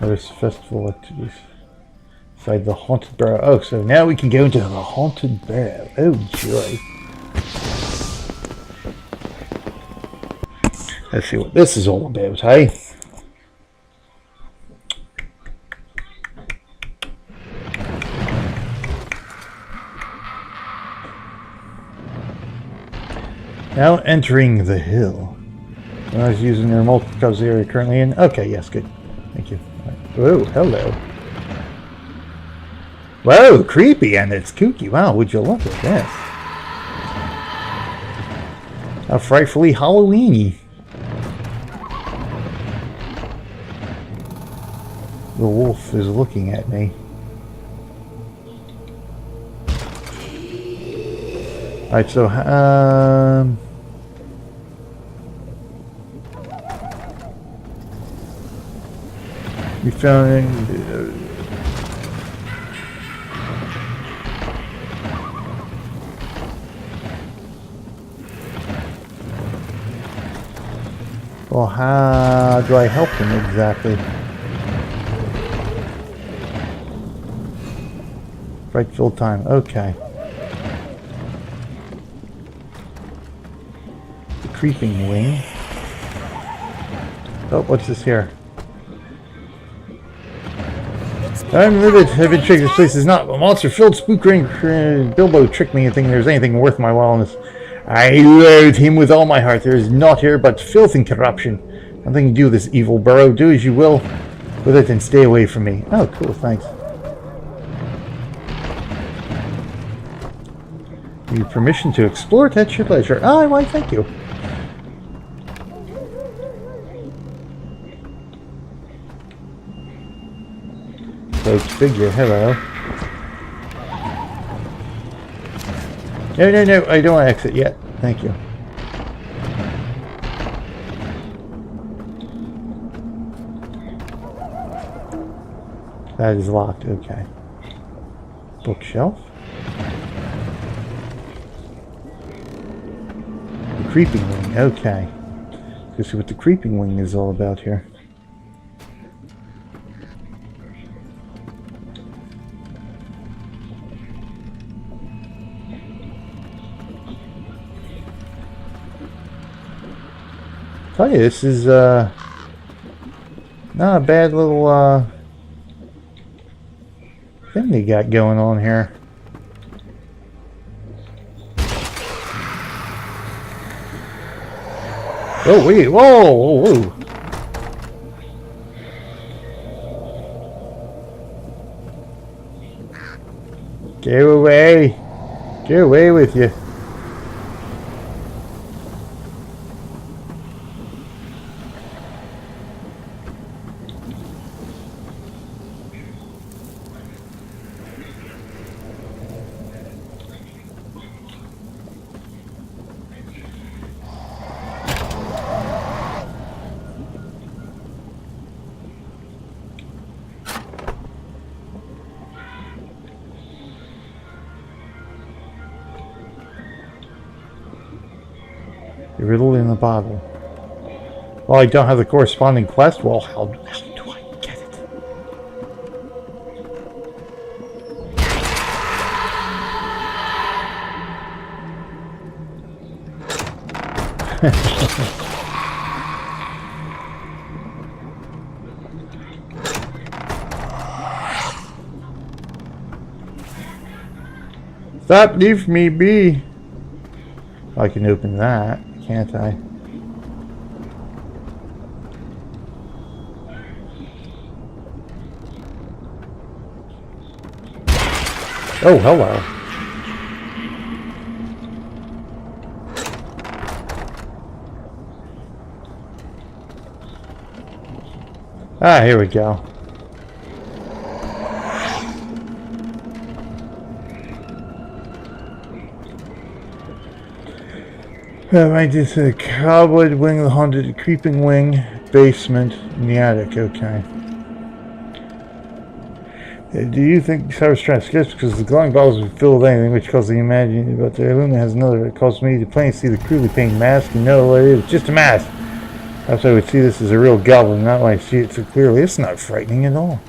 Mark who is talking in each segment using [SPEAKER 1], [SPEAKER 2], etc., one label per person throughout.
[SPEAKER 1] Harvest Festival activities. Inside the Haunted Burrow. Oh, so now we can go into the Haunted Burrow. Oh, joy. Let's see what this is all about, hey? Now entering the hill. I was using the remote because the area currently in. Okay, yes, good. Thank you. Whoa, hello. Whoa, creepy and it's kooky. Wow, would you look at this? How frightfully Halloweeny. The wolf is looking at me. Alright, so, we found well, how do I help him exactly? Right, full time. Okay. The creeping wing. Oh, what's this here? I'm livid. I've been tricked. This place is not a monster-filled spook ring. Bilbo tricked me thinking there's anything worth my while in this. I loathe him with all my heart. There is naught here but filth and corruption. Nothing to do with this evil burrow. Do as you will with it and stay away from me. Oh, cool. Thanks. Give you permission to explore it at your leisure. Oh, why, thank you. Cloaked figure, hello. No, I don't want to exit yet. Thank you. That is locked, okay. Bookshelf. The creeping wing, okay. Let's see what the creeping wing is all about here. Tell you, this is not a bad little thing they got going on here. Oh wait! Whoa! Whoa! Get away! Get away with you! The riddle in the bottle. Well, I don't have the corresponding quest. Well, how do I get it? Stop! Leave me be! I can open that. Can't I? Oh, hello. Ah, here we go. Right, this is a cobweb wing, the haunted creeping wing, basement, in the attic. Okay. Do you think I was trying to sketch because the glowing bottles would fill with anything which causes the imagination, but the Illumina has another that caused me to plainly see the crudely painted mask and know what it is. Just a mask. Perhaps I would see this as a real goblin, not when I see it so clearly. It's not frightening at all.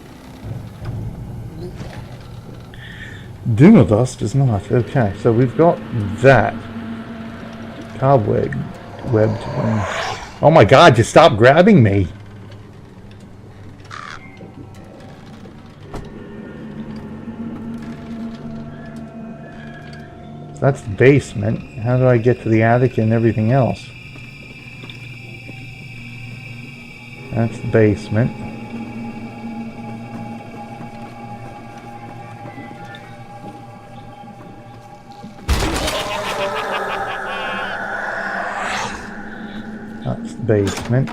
[SPEAKER 1] Dust is not. Okay, so we've got that. Cobweb. Webbed wing. Oh my god, just stop grabbing me! That's the basement. How do I get to the attic and everything else? That's the basement. That's the basement.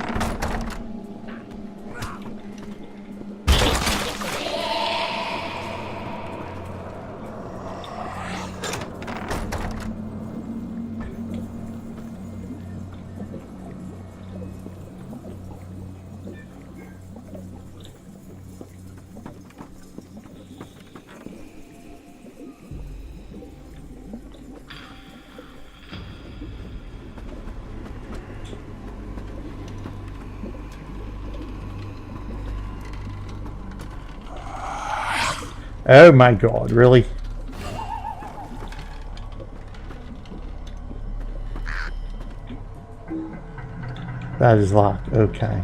[SPEAKER 1] Oh my god, really? That is locked, okay.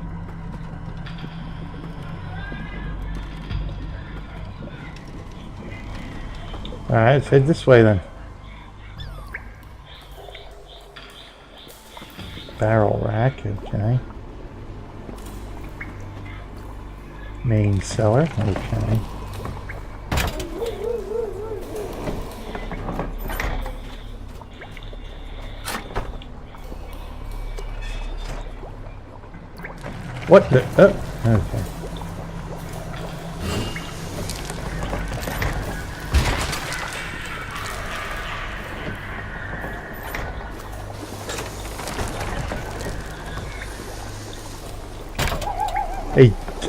[SPEAKER 1] Alright, let's head this way then. Barrel rack, okay. Main cellar, okay. What the? Oh, okay.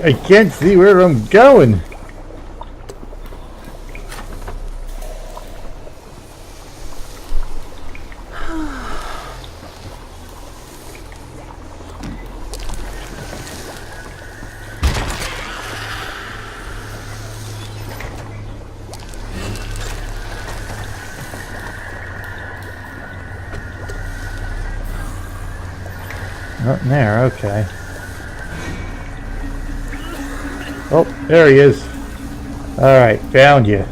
[SPEAKER 1] I can't see where I'm going. Nothing there, okay. Oh, there he is. Alright, found you.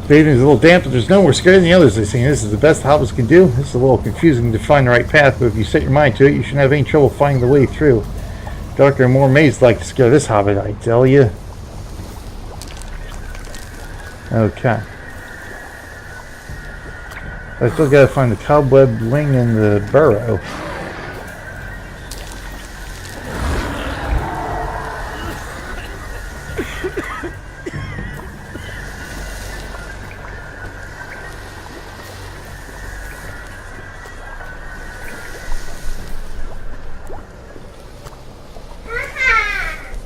[SPEAKER 1] The evening's a little damp, but there's no more scary than the others I've seen. This is the best hobbits can do. This is a little confusing to find the right path, but if you set your mind to it, you shouldn't have any trouble finding the way through. Darker and more mazes like to scare this hobbit, I tell you. Okay. I still gotta find the cobweb wing and the burrow.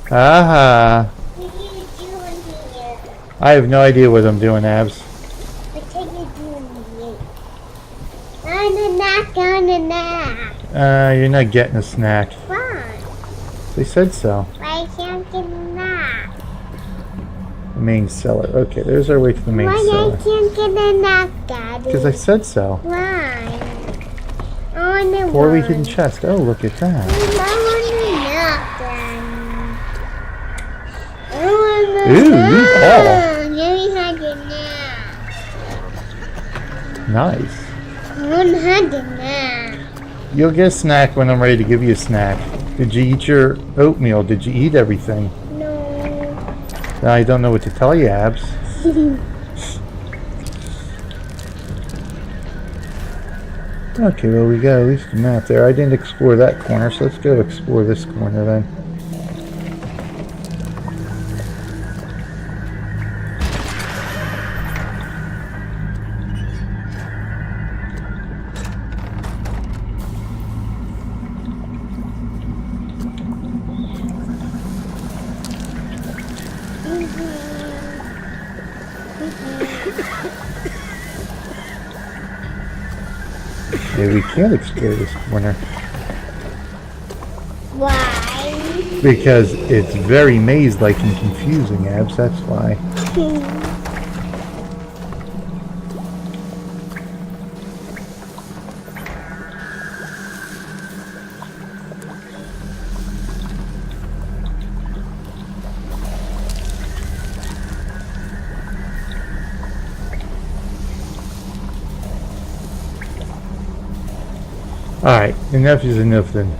[SPEAKER 1] Aha!
[SPEAKER 2] What are you doing here?
[SPEAKER 1] I have no idea what I'm doing, Abs.
[SPEAKER 2] What are you doing here? On a knock.
[SPEAKER 1] You're not getting a snack.
[SPEAKER 2] Why?
[SPEAKER 1] They said so.
[SPEAKER 2] Why can't I get a knock?
[SPEAKER 1] The main cellar. Okay, there's our way to the main cellar.
[SPEAKER 2] Why I can't get a knock, Daddy?
[SPEAKER 1] Because I said so.
[SPEAKER 2] Why? I want to
[SPEAKER 1] Poorly hidden chest. Oh, look at that.
[SPEAKER 2] I want a knock, Daddy. I want a
[SPEAKER 1] Ooh,
[SPEAKER 2] knock.
[SPEAKER 1] you all.
[SPEAKER 2] Let me have your knock.
[SPEAKER 1] Nice.
[SPEAKER 2] I want to have the knock.
[SPEAKER 1] You'll get a snack when I'm ready to give you a snack. Did you eat your oatmeal? Did you eat everything?
[SPEAKER 2] No.
[SPEAKER 1] I don't know what to tell you, Abs. Okay, well, we got at least a map there. I didn't explore that corner, so let's go explore this corner then. Maybe we can't explore this corner.
[SPEAKER 2] Why?
[SPEAKER 1] Because it's very maze-like and confusing, Abs, that's why. Alright, enough is enough then.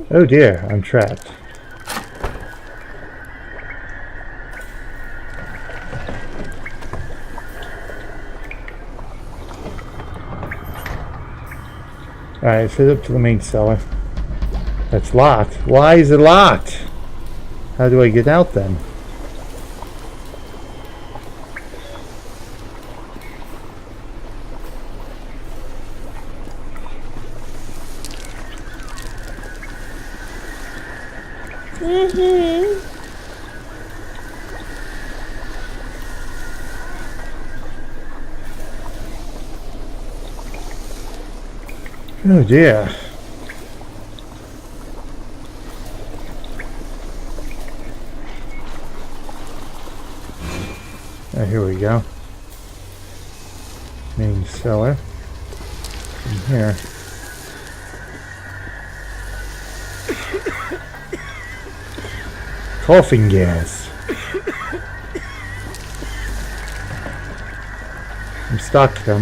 [SPEAKER 1] Oh dear, I'm trapped. Alright, let's head up to the main cellar. That's locked. Why is it locked? How do I get out then? Oh dear. Oh, here we go. Main cellar. From here. Coughing gas. I'm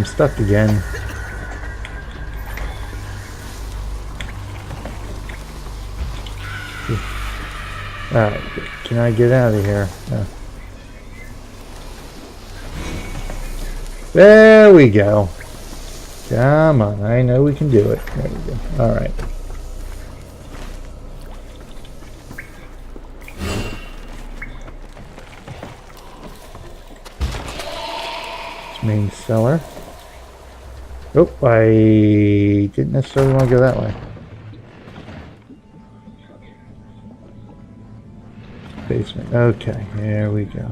[SPEAKER 1] stuck again. Alright, can I get out of here? No. There we go. Come on, I know we can do it. There we go. Alright. Main cellar. Oh, I didn't necessarily want to go that way. Basement. Okay, there we go.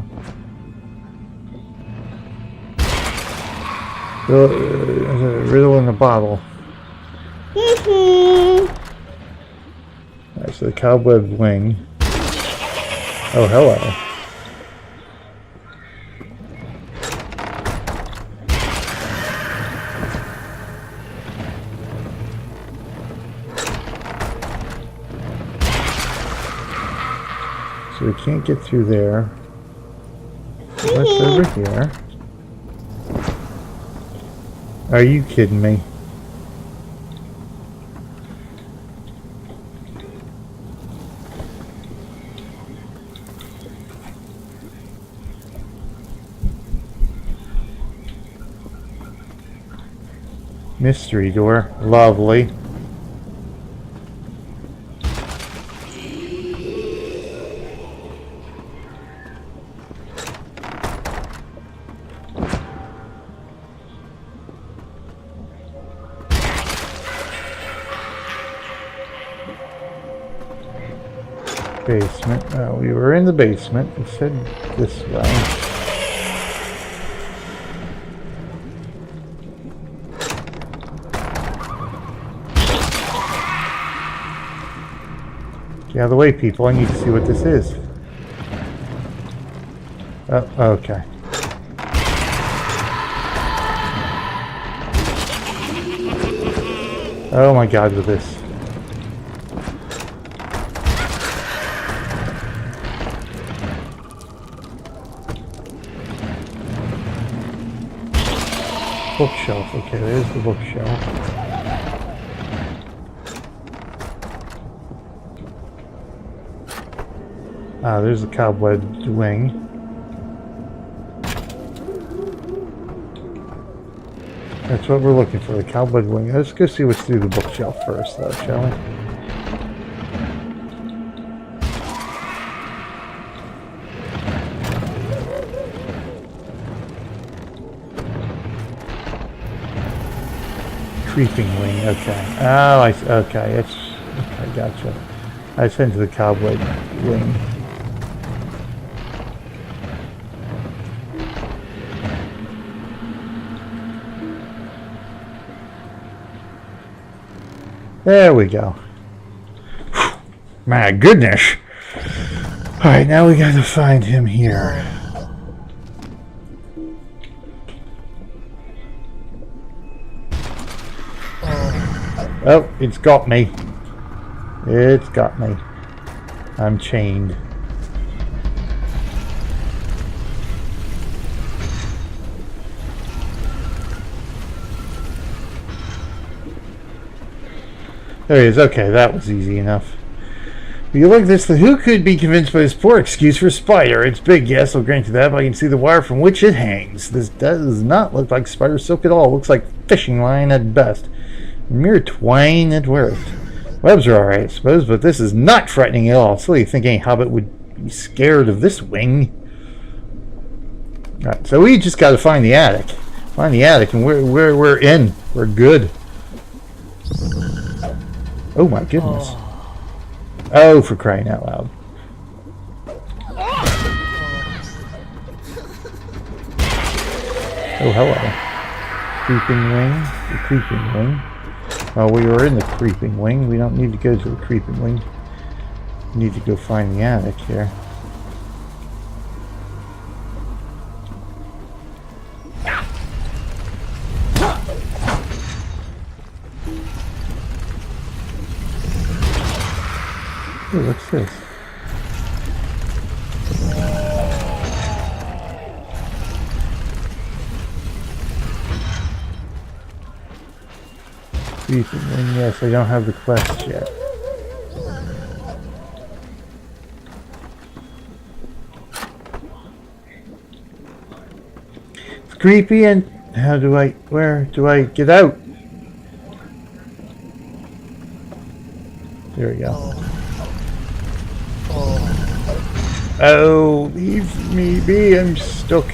[SPEAKER 1] There's a riddle in a bottle. Alright, so the cobweb wing. Oh, hello. So we can't get through there. So what's over here? Are you kidding me? Mystery door. Lovely. Basement. Oh, we were in the basement. It said this way. Get out of the way, people. I need to see what this is. Oh, okay. Oh my God, with this. Bookshelf. Okay, there's the bookshelf. Ah, there's the cobwebbed wing. That's what we're looking for, the cobwebbed wing. Let's go see what's through the bookshelf first, though, shall we? Creeping wing, okay. Oh, okay, it's... Okay, gotcha. I sent to the cobweb wing. There we go. My goodness. Alright, now we gotta find him here. Oh, it's got me. It's got me. I'm chained. There he is. Okay, that was easy enough. You look at this, who could be convinced by this poor excuse for a spider? It's big, yes, I'll grant you that, but I can see the wire from which it hangs. This does not look like spider silk at all. It looks like fishing line at best. Mere twine at worst. Webs are alright, I suppose, but this is not frightening at all. Silly to think any hobbit would be scared of this wing. Right, so we just got to find the attic. Find the attic, and we're in. We're good. Oh my goodness. Oh, for crying out loud. Oh, hello. Creeping wing. The creeping wing. Well, we were in the creeping wing. We don't need to go to the creeping wing. We need to go find the attic here. Ooh, what's this? Creeping wing, yes, I don't have the quest yet. It's creepy, and where do I get out? There we go. Oh, leave me be, I'm stuck.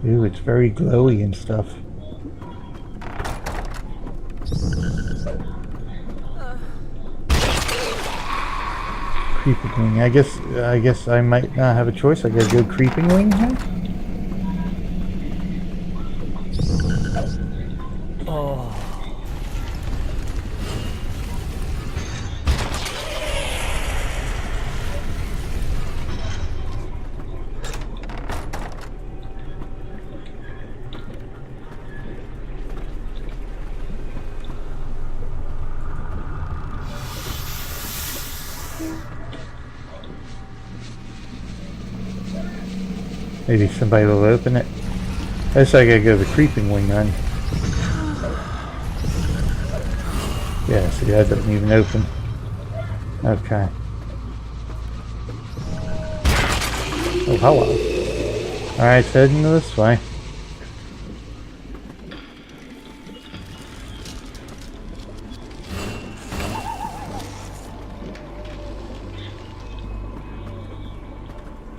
[SPEAKER 1] Ooh, it's very glowy and stuff. Creeping wing. I guess I might not have a choice. I gotta go creeping wing here.
[SPEAKER 3] Oh.
[SPEAKER 1] Maybe somebody will open it. I guess I gotta go to the creeping wing on. Yeah, see, that doesn't even open. Okay. Oh, hello. Alright, it's heading this way.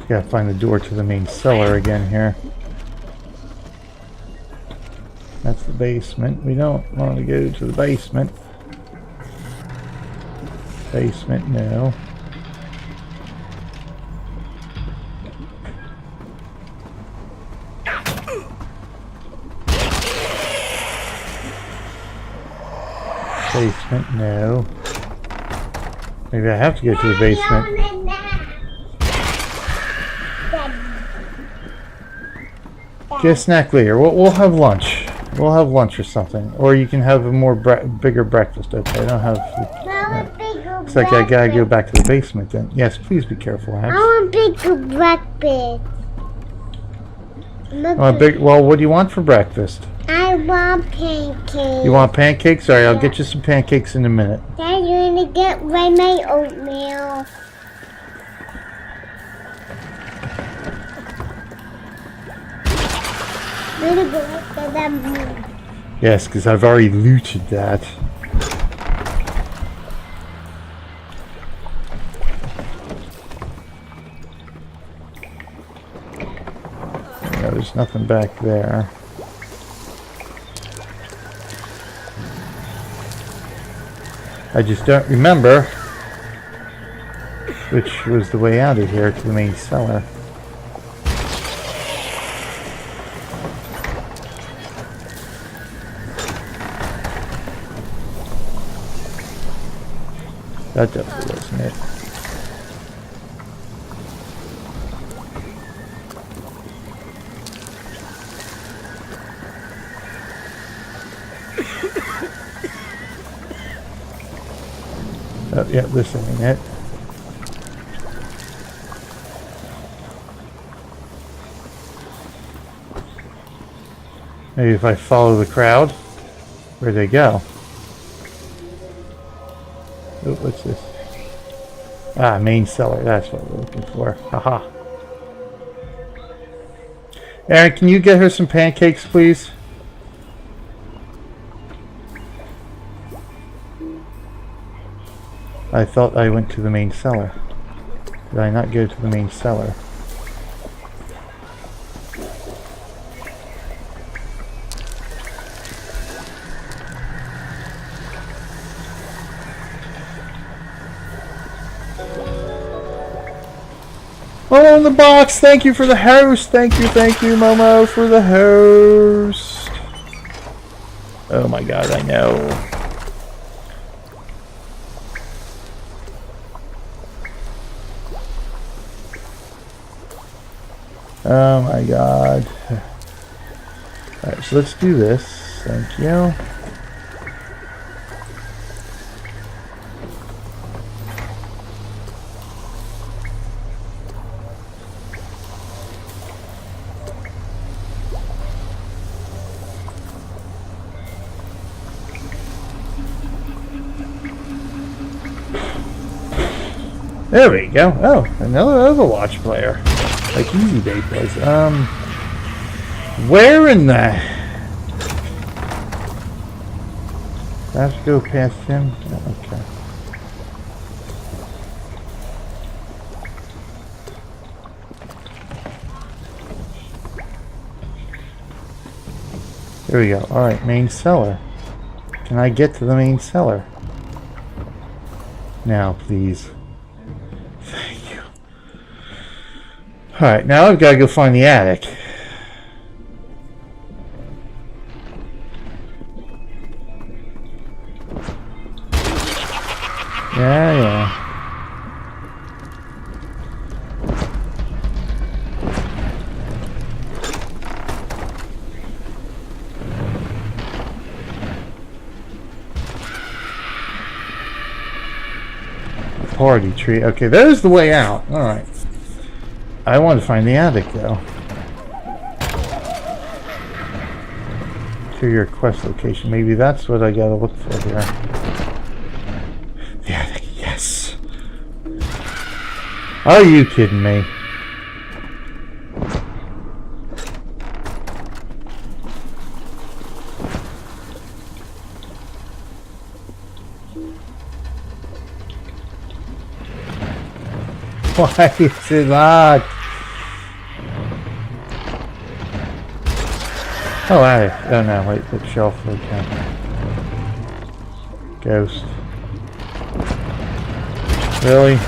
[SPEAKER 1] Gotta find the door to the main cellar again here. That's the basement. We don't want to go to the basement. Basement, no. Basement, no. Maybe I have to go to the basement. Get a snack later. We'll have lunch. We'll have lunch or something. Or you can have a more bigger breakfast. Okay, I don't have... Looks like I gotta go back to the basement then. Yes, please be careful, Abs.
[SPEAKER 2] I want bigger breakfast.
[SPEAKER 1] Well, what do you want for breakfast?
[SPEAKER 2] I want pancakes.
[SPEAKER 1] You want pancakes? Alright, I'll get you some pancakes in a minute.
[SPEAKER 2] Dad, you're gonna get right my oatmeal.
[SPEAKER 1] Yes, because I've already looted that. there's nothing back there. I just don't remember which was the way out of here to the main cellar. That definitely wasn't it. Oh, yeah, this ain't it. Maybe if I follow the crowd, where'd they go? Oh, what's this? Ah, main cellar. That's what we're looking for. Haha. Aaron, can you get her some pancakes, please? I thought I went to the main cellar. Did I not go to the main cellar? Oh, in the box! Thank you for the host! Thank you, Momo, for the host! Oh my god, I know. Oh my god. Alright, so let's do this. Thank you. There we go. Oh, another Overwatch player. Like Easy Day was. Where in the... I have to go past him? Oh, okay. There we go. Alright, main cellar. Can I get to the main cellar? Now, please. Thank you. Alright, now I've got to go find the attic. Yeah. Party tree. Okay, there's the way out. Alright. I want to find the attic, though. To your quest location. Maybe that's what I gotta look for here. The attic, yes! Are you kidding me? Why is it locked? Oh, oh no, wait, the shelf, okay. Ghost. Really?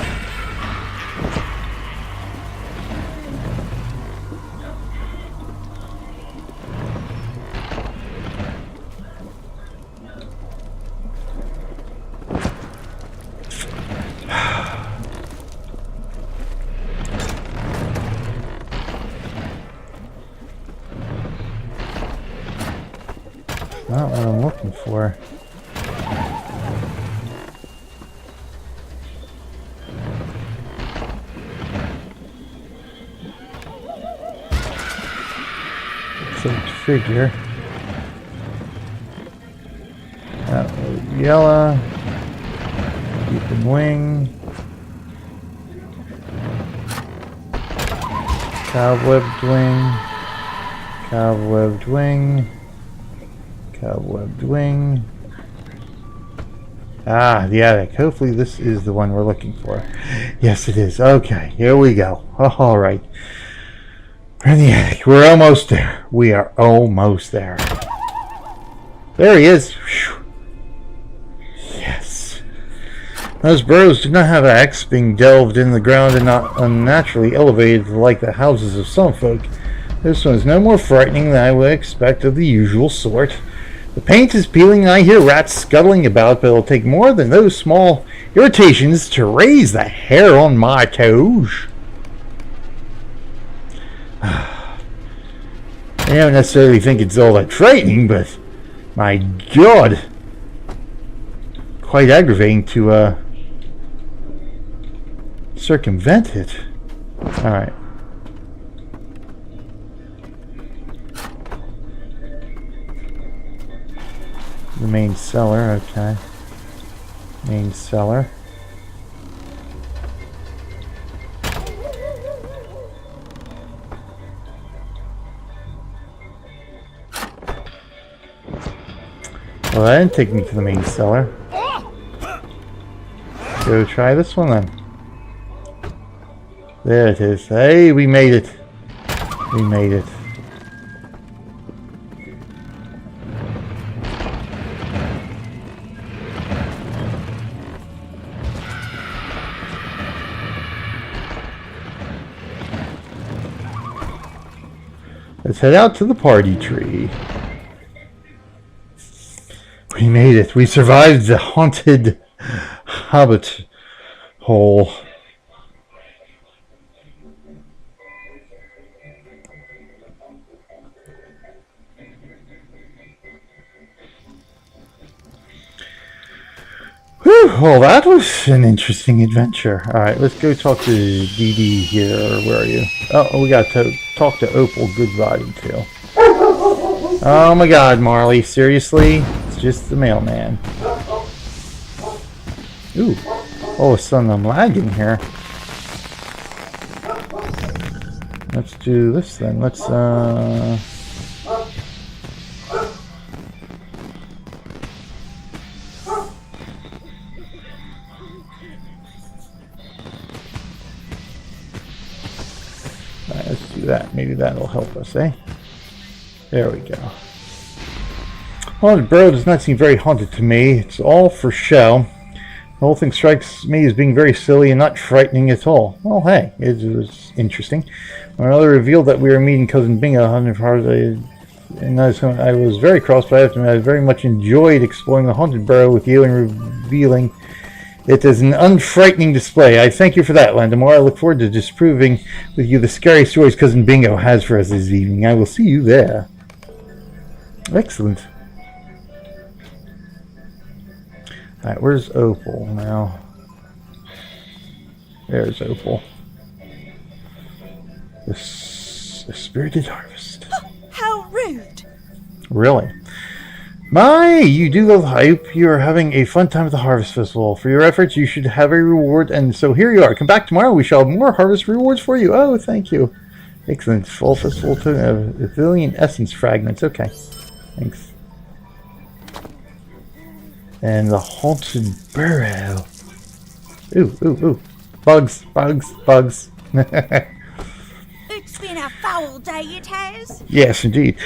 [SPEAKER 1] Not what I'm looking for. Except figure. Yellow. Keeping wing. Cobwebbed wing. Cobwebbed wing. Cobwebbed wing. Ah, the attic. Hopefully this is the one we're looking for. Yes, it is. Okay, here we go. Alright. We're in the attic. We're almost there. We are almost there. There he is. Whew. Yes. Those burrows do not have attics, being delved in the ground and not unnaturally elevated like the houses of some folk. This one is no more frightening than I would expect of the usual sort. The paint is peeling, and I hear rats scuttling about, but it'll take more than those small irritations to raise the hair on my toes. I don't necessarily think it's all that frightening, but my God, quite aggravating to circumvent it. Alright. The main cellar, okay. Main cellar. Well, that didn't take me to the main cellar. Go try this one then. There it is. Hey, we made it. We made it. Let's head out to the party tree. We made it. We survived the haunted hobbit hole. Whew, well, that was an interesting adventure. Alright, let's go talk to Dee Dee here. Where are you? Oh, we got to talk to Opal Goodbody too. Oh my God, Marley, seriously? It's just the mailman. Ooh, all of a sudden I'm lagging here. Let's do this then. Let's do that. Maybe that'll help us, eh? There we go. Haunted Burrow does not seem very haunted to me. It's all for show. The whole thing strikes me as being very silly and not frightening at all. Well, hey, it was interesting. My mother revealed that we were meeting Cousin Bingo, and I was very cross, but I have to admit I very much enjoyed exploring the Haunted Burrow with you and revealing it as an unfrightening display. I thank you for that, Landemora. I look forward to disproving with you the scary stories Cousin Bingo has for us this evening. I will see you there. Excellent. Alright, where's Opal now? There's Opal. The Spirited Harvest.
[SPEAKER 3] How rude!
[SPEAKER 1] Really? My, you do love hype. You are having a fun time at the Harvest Festival. For your efforts, you should have a reward, and so here you are. Come back tomorrow. We shall have more Harvest rewards for you. Oh, thank you. Excellent. Fall Festival to Pavilion Essence Fragments. Okay. Thanks. And the Haunted Burrow. Ooh, ooh, ooh. Bugs, bugs, bugs.
[SPEAKER 3] It's been a foul day, it has.
[SPEAKER 1] Yes, indeed.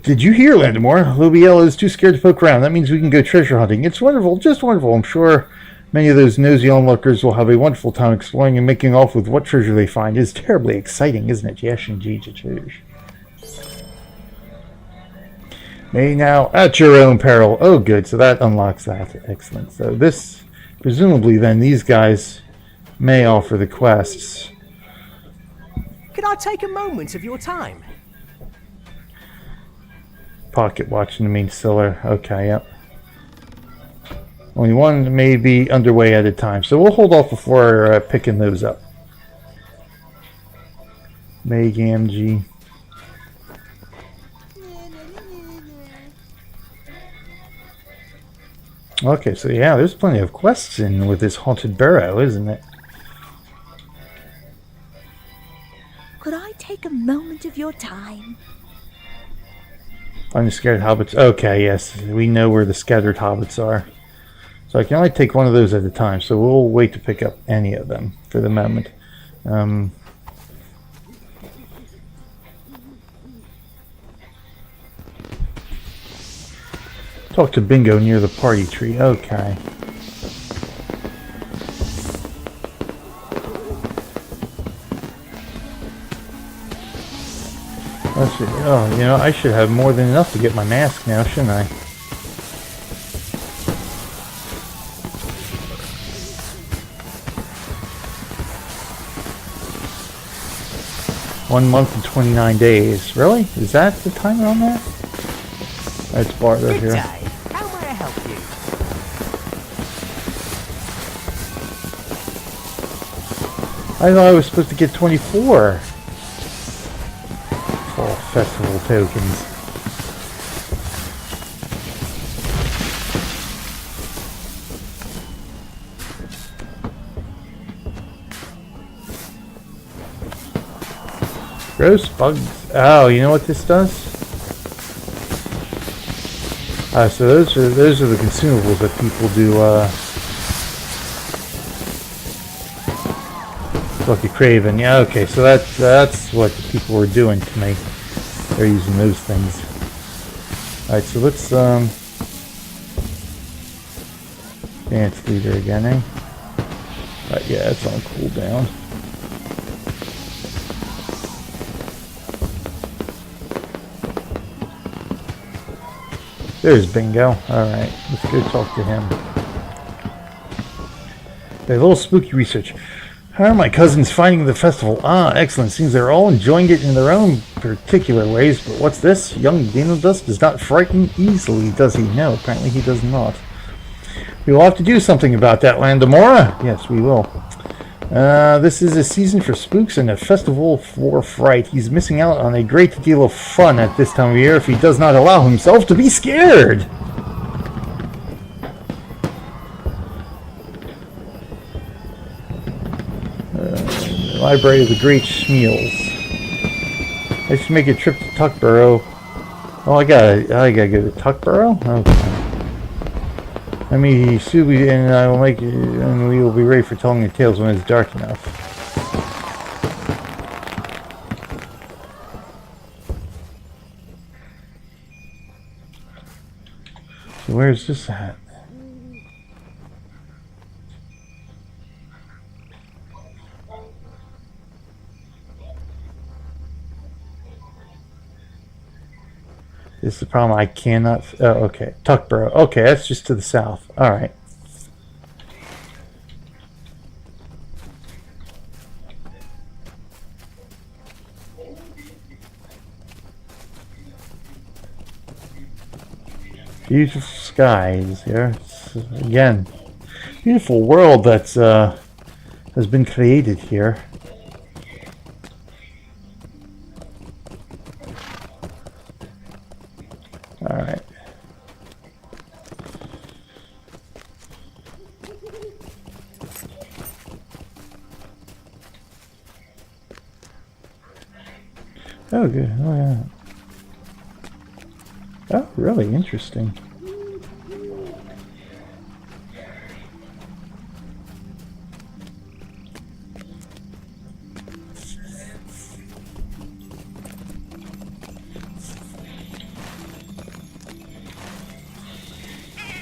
[SPEAKER 1] Did you hear, Landemora? Lubiella is too scared to poke around. That means we can go treasure hunting. It's wonderful, just wonderful. I'm sure many of those nosy onlookers will have a wonderful time exploring and making off with what treasure they find. It's terribly exciting, isn't it? Yes, indeed, it is. May now at your own peril. Oh, good. So that unlocks that. Excellent. So this, presumably then, these guys may offer the quests.
[SPEAKER 4] Could I take a moment of your time?
[SPEAKER 1] Pocket watch in the main cellar. Okay, yep. Only one may be underway at a time, so we'll hold off before picking those up. May Gamgee. Okay, so yeah, there's plenty of quests in with this Haunted Burrow, isn't it?
[SPEAKER 3] Could I take a moment of your time?
[SPEAKER 1] Find the scattered hobbits. Okay, yes, we know where the scattered hobbits are. So I can only take one of those at a time, so we'll wait to pick up any of them for the moment. Talk to Bingo near the party tree. Okay. Let's see. Oh, you know, I should have more than enough to get my mask now, shouldn't I? One month and 29 days. Really? Is that the timer on that? That's Bardo
[SPEAKER 4] Good
[SPEAKER 1] here.
[SPEAKER 4] day. How may I help you?
[SPEAKER 1] I thought I was supposed to get 24 fall festival tokens. Gross bugs. Oh, you know what this does? So those are the consumables that people do. Lucky Craven. Yeah. Okay. So that's what the people were doing to me. They're using those things. All right. So let's dance leader again, eh? Right. Yeah. It's on cooldown. There's Bingo. Alright, let's go talk to him. A little spooky research. How are my cousins finding the festival? Ah, excellent. Seems they're all enjoying it in their own particular ways. But what's this? Young Dust does not frighten easily, does he? No, apparently he does not. We will have to do something about that, Landemora. Yes, we will. This is a season for spooks and a festival for fright. He's missing out on a great deal of fun at this time of year if he does not allow himself to be scared. Library of the Great Schmeals. I should make a trip to Tuck Burrow. Oh, I gotta go to Tuck Burrow? Okay. I mean, Subi and I will make it, and we will be ready for telling the tales when it's dark enough. So where's this at? This is the problem. I cannot. Oh, okay. Tuckborough. Okay, that's just to the south. All right. Beautiful skies here. Again, beautiful world that's has been created here. All right. Oh, good. Oh, yeah. Oh, really interesting.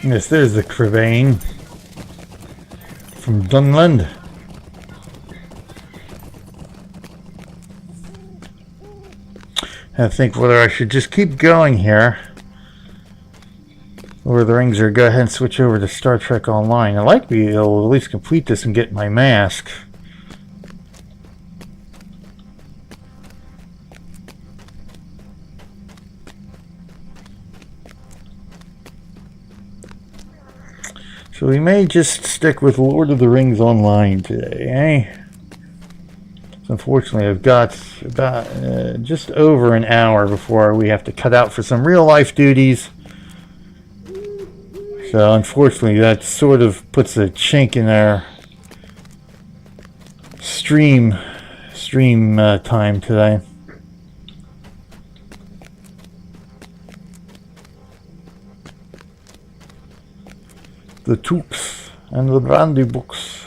[SPEAKER 1] Yes, there's the Crevane from Dunland. I think whether I should just keep going here or the rings, or go ahead and switch over to Star Trek Online. I'd like to be able to at least complete this and get my mask. So we may just stick with Lord of the Rings Online today, eh? So unfortunately, I've got about just over an hour before we have to cut out for some real life duties. So unfortunately, that sort of puts a chink in our stream time today. The Toops and the Brandy books.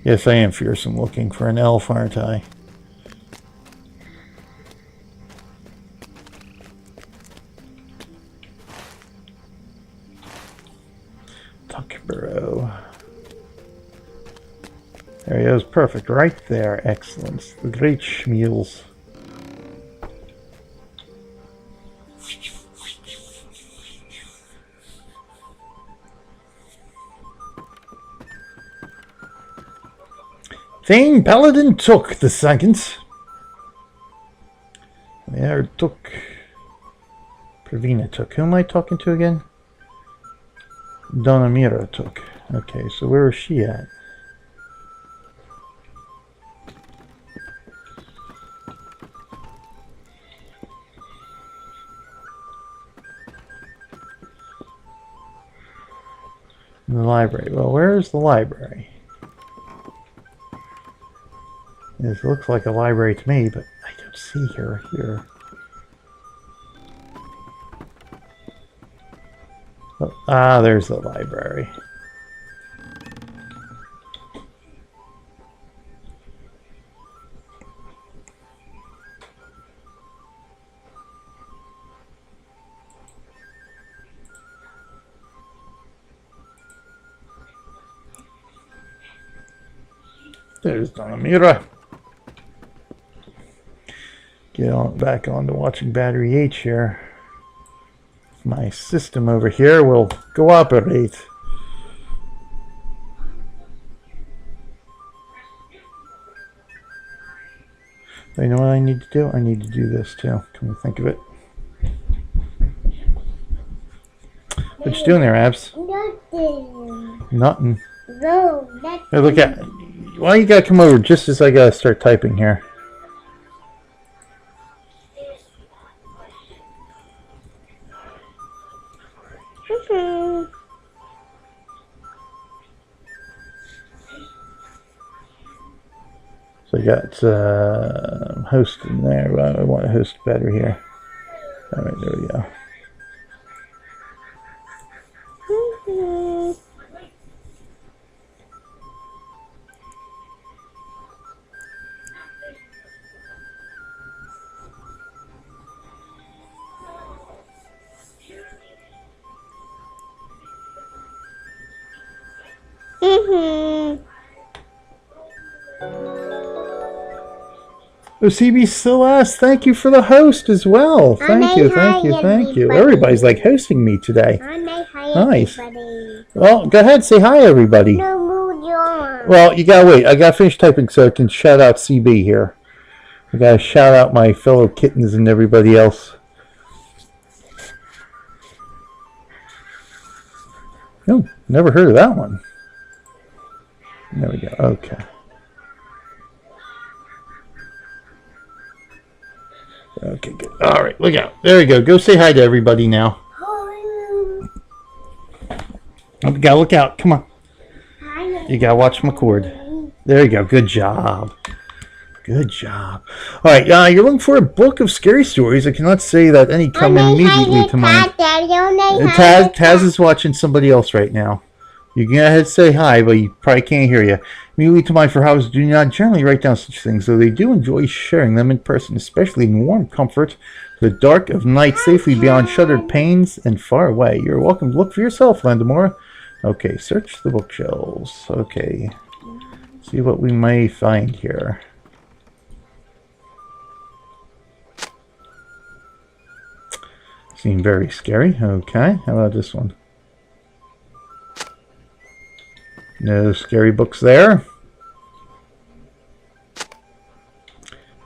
[SPEAKER 1] Yes, I am fearsome looking for an elf, aren't I? Burrow. There he is. Perfect. Right there. Excellent. The great Schmeals. Thane Paladin took the second. There took. Pravina took. Who am I talking to again? Donamira took. Okay, so where is she at? In the library. Well, where is the library? This looks like a library to me, but I don't see her here. Oh, ah, there's the library. There's Donamira. Get on back on to watching Battery H here. My system over here will cooperate. You know what I need to do? I need to do this too. Can we think of it? What you doing there, Abs?
[SPEAKER 2] Nothing.
[SPEAKER 1] Nothing.
[SPEAKER 2] No, nothing.
[SPEAKER 1] Hey, look at. Why you gotta come over just as I gotta start typing here? So I got host in there. Well, I want a host better here. All right, there we go. Oh, CB Celeste, thank you for the host as well. Thank you, thank you, thank you. Everybody's like hosting me today. Nice. Well, go ahead, say hi, everybody.
[SPEAKER 2] No, move on.
[SPEAKER 1] Well, you gotta wait. I gotta finish typing so I can shout out CB here. I gotta shout out my fellow kittens and everybody else. Oh, never heard of that one. There we go. Okay. Okay, good. All right, look out. There you go. Go say hi to everybody now. Oh, you gotta look out. Come on. You gotta watch my cord. There you go. Good job. Good job. All right, you're looking for a book of scary stories. I cannot say that any come immediately to mind. Taz is watching somebody else right now. You can go ahead and say hi, but you probably can't hear you. Immediately to mind for houses do not generally write down such things, though they do enjoy sharing them in person, especially in warm comfort, the dark of night, safely beyond shuttered panes and far away. You're welcome to look for yourself, Landemora. Okay, search the bookshelves. Okay, see what we may find here. Seem very scary. Okay, how about this one? No scary books there.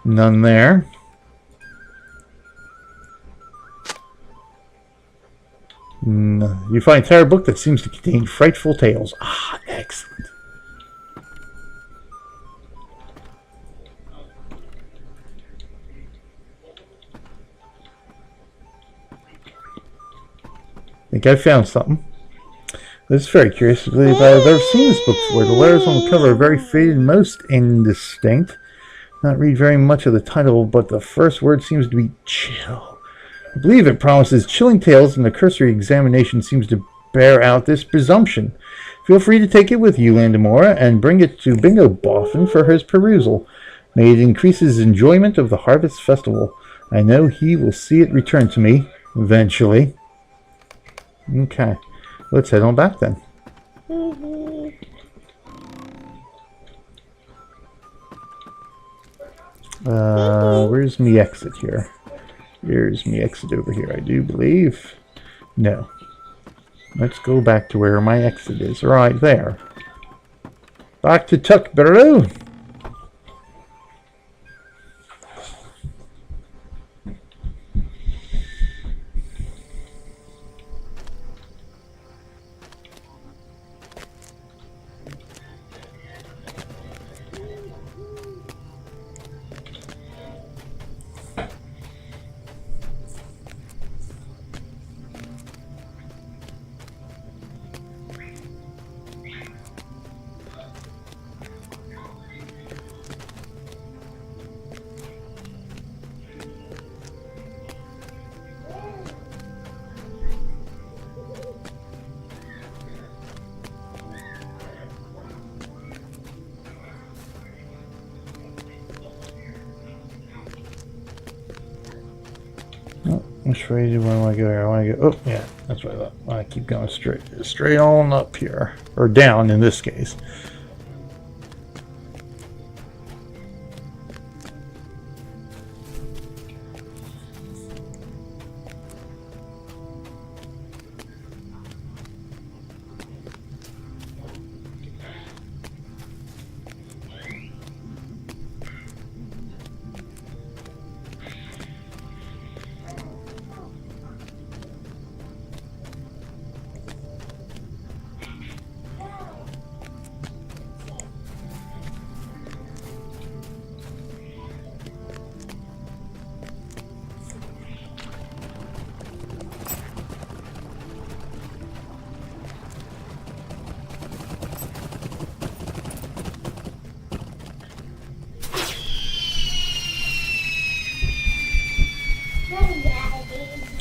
[SPEAKER 1] None there. No. You find an entire book that seems to contain frightful tales. Ah, excellent. I think I found something. This is very curious. I believe I've ever seen this book before. The letters on the cover are very faded and most indistinct. Not read very much of the title, but the first word seems to be chill. I believe it promises chilling tales, and the cursory examination seems to bear out this presumption. Feel free to take it with you, Landemora, and bring it to Bingo Boffin for his perusal. May it increase his enjoyment of the Harvest Festival. I know he will see it return to me, eventually. Okay. Let's head on back then. Where's me exit here? Here's me exit over here, I do believe. No. Let's go back to where my exit is. Right there. Back to Tuck Burrow. Which way do I want to go here? I want to go, oh yeah, that's what I thought. I want to keep going straight on up here, or down in this case.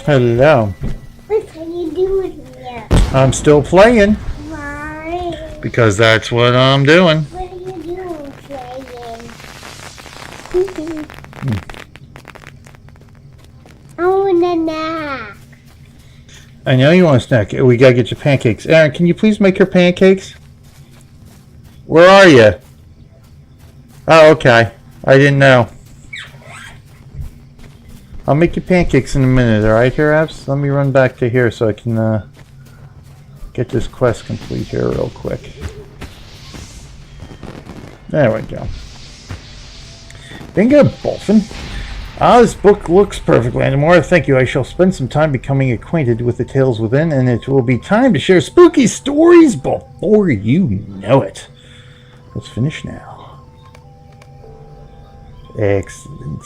[SPEAKER 1] Hello.
[SPEAKER 2] What are you doing here?
[SPEAKER 1] I'm still playing.
[SPEAKER 2] Why?
[SPEAKER 1] Because that's what I'm doing.
[SPEAKER 2] What are you doing playing? I want a nap.
[SPEAKER 1] I know you want a snack. We gotta get your pancakes. Aaron, can you please make your pancakes? Where are you? Oh, okay. I didn't know. I'll make you pancakes in a minute, alright here, Abs? Let me run back to here so I can get this quest complete here real quick. There we go. Bingo, Boffin. This book looks perfect, Landemora. Thank you. I shall spend some time becoming acquainted with the tales within, and it will be time to share spooky stories before you know it. Let's finish now. Excellent.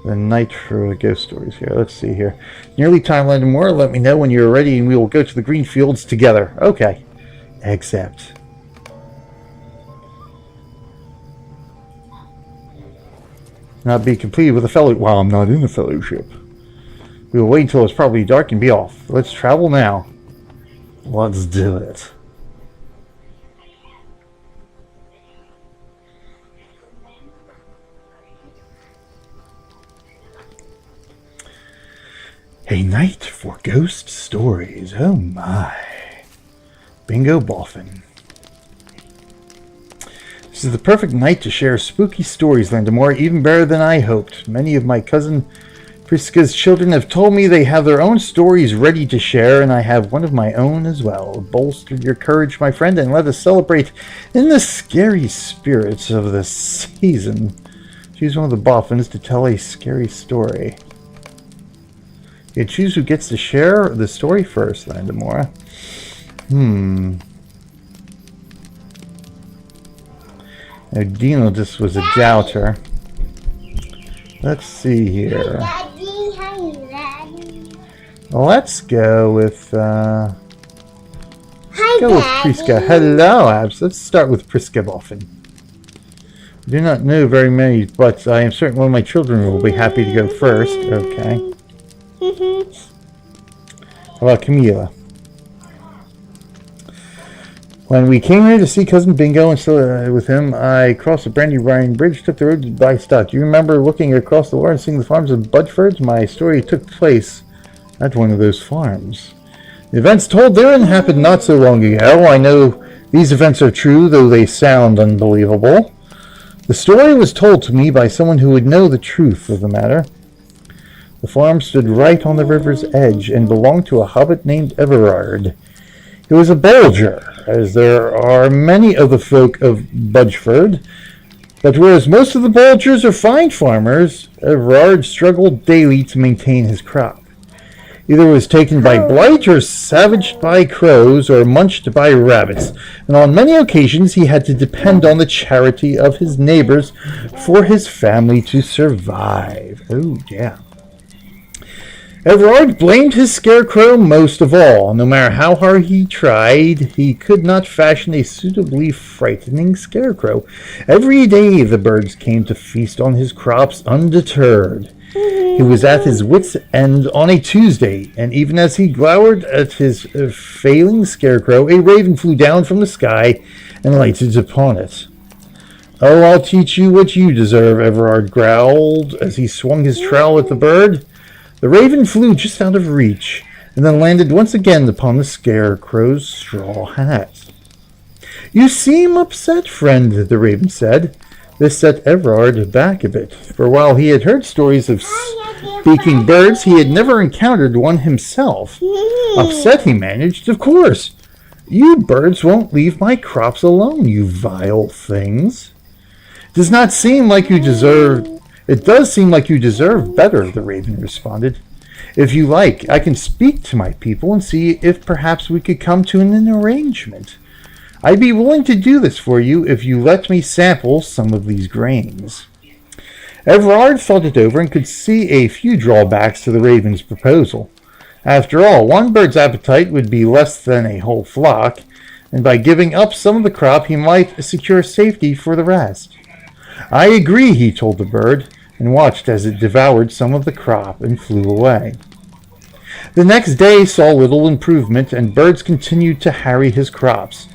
[SPEAKER 1] The night for ghost stories here. Let's see here. Nearly time, Landemora. Let me know when you're ready and we will go to the green fields together. Okay. Accept. Not be completed with a fellow while I'm not in the fellowship. We will wait until it's probably dark and be off. Let's travel now. Let's do it. A night for ghost stories. Oh my. Bingo Boffin. This is the perfect night to share spooky stories, Landemora, even better than I hoped. Many of my cousin Priska's children have told me they have their own stories ready to share, and I have one of my own as well. Bolster your courage, my friend, and let us celebrate in the scary spirits of the season. Choose one of the Boffins to tell a scary story. You choose who gets to share the story first, Landemora. Now, Dino just was a doubter. Let's see here.
[SPEAKER 2] Daddy, hi, Daddy.
[SPEAKER 1] Let's go with
[SPEAKER 2] Hi,
[SPEAKER 1] Priska.
[SPEAKER 2] Daddy.
[SPEAKER 1] Hello, Abs. Let's start with Priska Boffin. I do not know very many, but I am certain one of my children will be happy to go first. Okay. How about Camila? When we came here to see Cousin Bingo and still with him, I crossed the Brandywine Bridge, took the road to buy stock. Do you remember looking across the water and seeing the farms of Budfords? My story took place at one of those farms. The events told therein happened not so long ago. I know these events are true, though they sound unbelievable. The story was told to me by someone who would know the truth of the matter. The farm stood right on the river's edge and belonged to a hobbit named Everard. He was a bolger, as there are many of the folk of Budgeford, but whereas most of the bolgers are fine farmers, Everard struggled daily to maintain his crop. Either was taken by blight or savaged by crows or munched by rabbits, and on many occasions he had to depend on the charity of his neighbors for his family to survive. Oh, yeah. Everard blamed his scarecrow most of all. No matter how hard he tried, he could not fashion a suitably frightening scarecrow. Every day the birds came to feast on his crops undeterred. He was at his wits' end on a Tuesday, and even as he glowered at his failing scarecrow, a raven flew down from the sky and lighted upon it. "Oh, I'll teach you what you deserve," Everard growled as he swung his trowel at the bird. The raven flew just out of reach, and then landed once again upon the scarecrow's straw hat. "You seem upset, friend," the raven said. This set Everard back a bit, for while he had heard stories of speaking birds, he had never encountered one himself. Upset, he managed, "Of course. You birds won't leave my crops alone, you vile things." It does seem like you deserve better," the raven responded. "If you like, I can speak to my people and see if perhaps we could come to an arrangement. I'd be willing to do this for you if you let me sample some of these grains." Everard thought it over and could see a few drawbacks to the raven's proposal. After all, one bird's appetite would be less than a whole flock, and by giving up some of the crop he might secure safety for the rest. "I agree," he told the bird, and watched as it devoured some of the crop and flew away. The next day saw little improvement, and birds continued to harry his crops.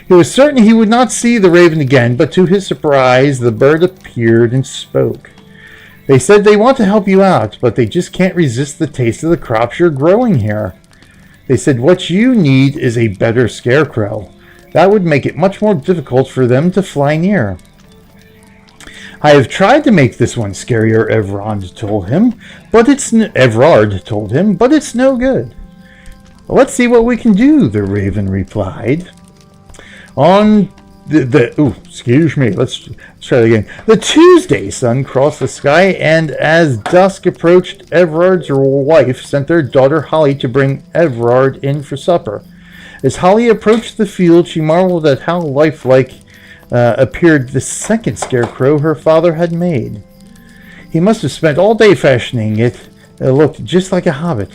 [SPEAKER 1] He was certain he would not see the raven again, but to his surprise, the bird appeared and spoke. "They said they want to help you out, but they just can't resist the taste of the crops you're growing here. They said what you need is a better scarecrow. That would make it much more difficult for them to fly near." "I have tried to make this one scarier," Everard told him, but it's no good. "Let's see what we can do," the raven replied. On let's try it again. The Tuesday sun crossed the sky, and as dusk approached, Everard's wife sent their daughter Holly to bring Everard in for supper. As Holly approached the field, she marveled at how lifelike appeared the second scarecrow her father had made. He must have spent all day fashioning it. It looked just like a hobbit.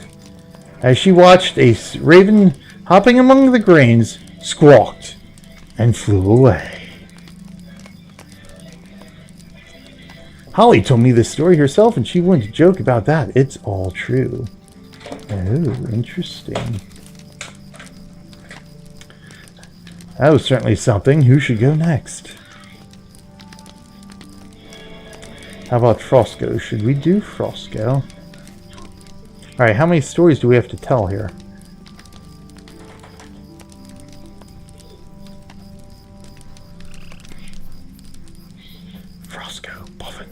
[SPEAKER 1] As she watched, a raven hopping among the grains squawked and flew away. Holly told me this story herself, and she wouldn't joke about that. It's all true. Oh, interesting. That was certainly something. Who should go next? How about Frosco? Should we do Frosco? Alright, how many stories do we have to tell here? Boffin.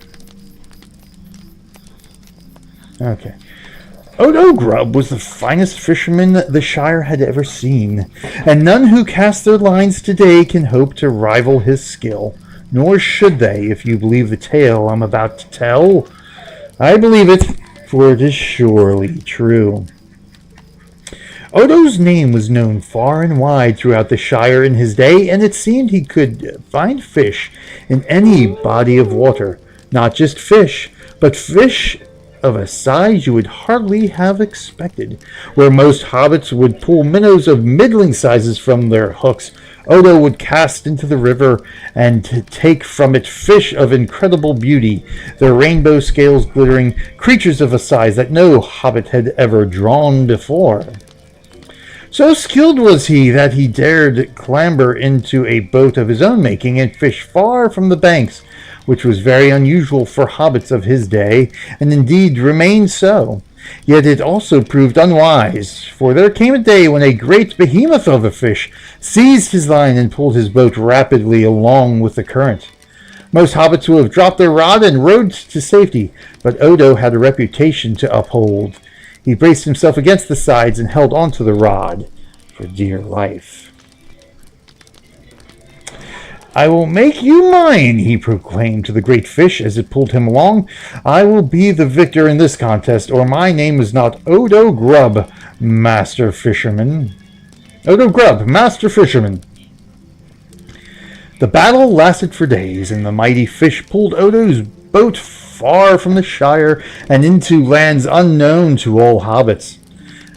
[SPEAKER 1] Okay. Odo Grubb was the finest fisherman the Shire had ever seen, and none who cast their lines today can hope to rival his skill. Nor should they, if you believe the tale I'm about to tell. I believe it, for it is surely true. Odo's name was known far and wide throughout the Shire in his day, and it seemed he could find fish in any body of water. Not just fish, but fish of a size you would hardly have expected. Where most hobbits would pull minnows of middling sizes from their hooks, Odo would cast into the river and take from it fish of incredible beauty, their rainbow scales glittering, creatures of a size that no hobbit had ever drawn before. So skilled was he that he dared clamber into a boat of his own making and fish far from the banks, which was very unusual for hobbits of his day, and indeed remained so. Yet it also proved unwise, for there came a day when a great behemoth of a fish seized his line and pulled his boat rapidly along with the current. Most hobbits would have dropped their rod and rowed to safety, but Odo had a reputation to uphold. He braced himself against the sides and held onto the rod for dear life. "I will make you mine," he proclaimed to the great fish as it pulled him along. "I will be the victor in this contest, or my name is not Odo Grubb, Master Fisherman." Odo Grubb, Master Fisherman. The battle lasted for days, and the mighty fish pulled Odo's boat far from the Shire and into lands unknown to all hobbits.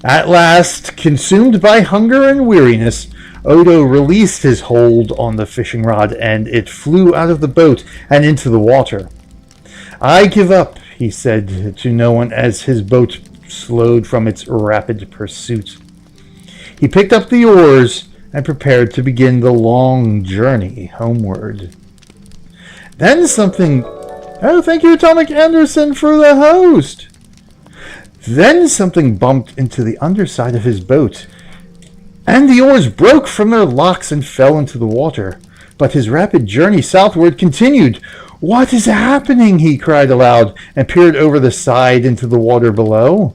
[SPEAKER 1] At last, consumed by hunger and weariness, Odo released his hold on the fishing rod, and it flew out of the boat and into the water. "I give up," he said to no one as his boat slowed from its rapid pursuit. He picked up the oars and prepared to begin the long journey homeward. Then something... Oh, thank you, Atomic Anderson, for the host! Then something bumped into the underside of his boat, and the oars broke from their locks and fell into the water. But his rapid journey southward continued. "What is happening?" he cried aloud, and peered over the side into the water below.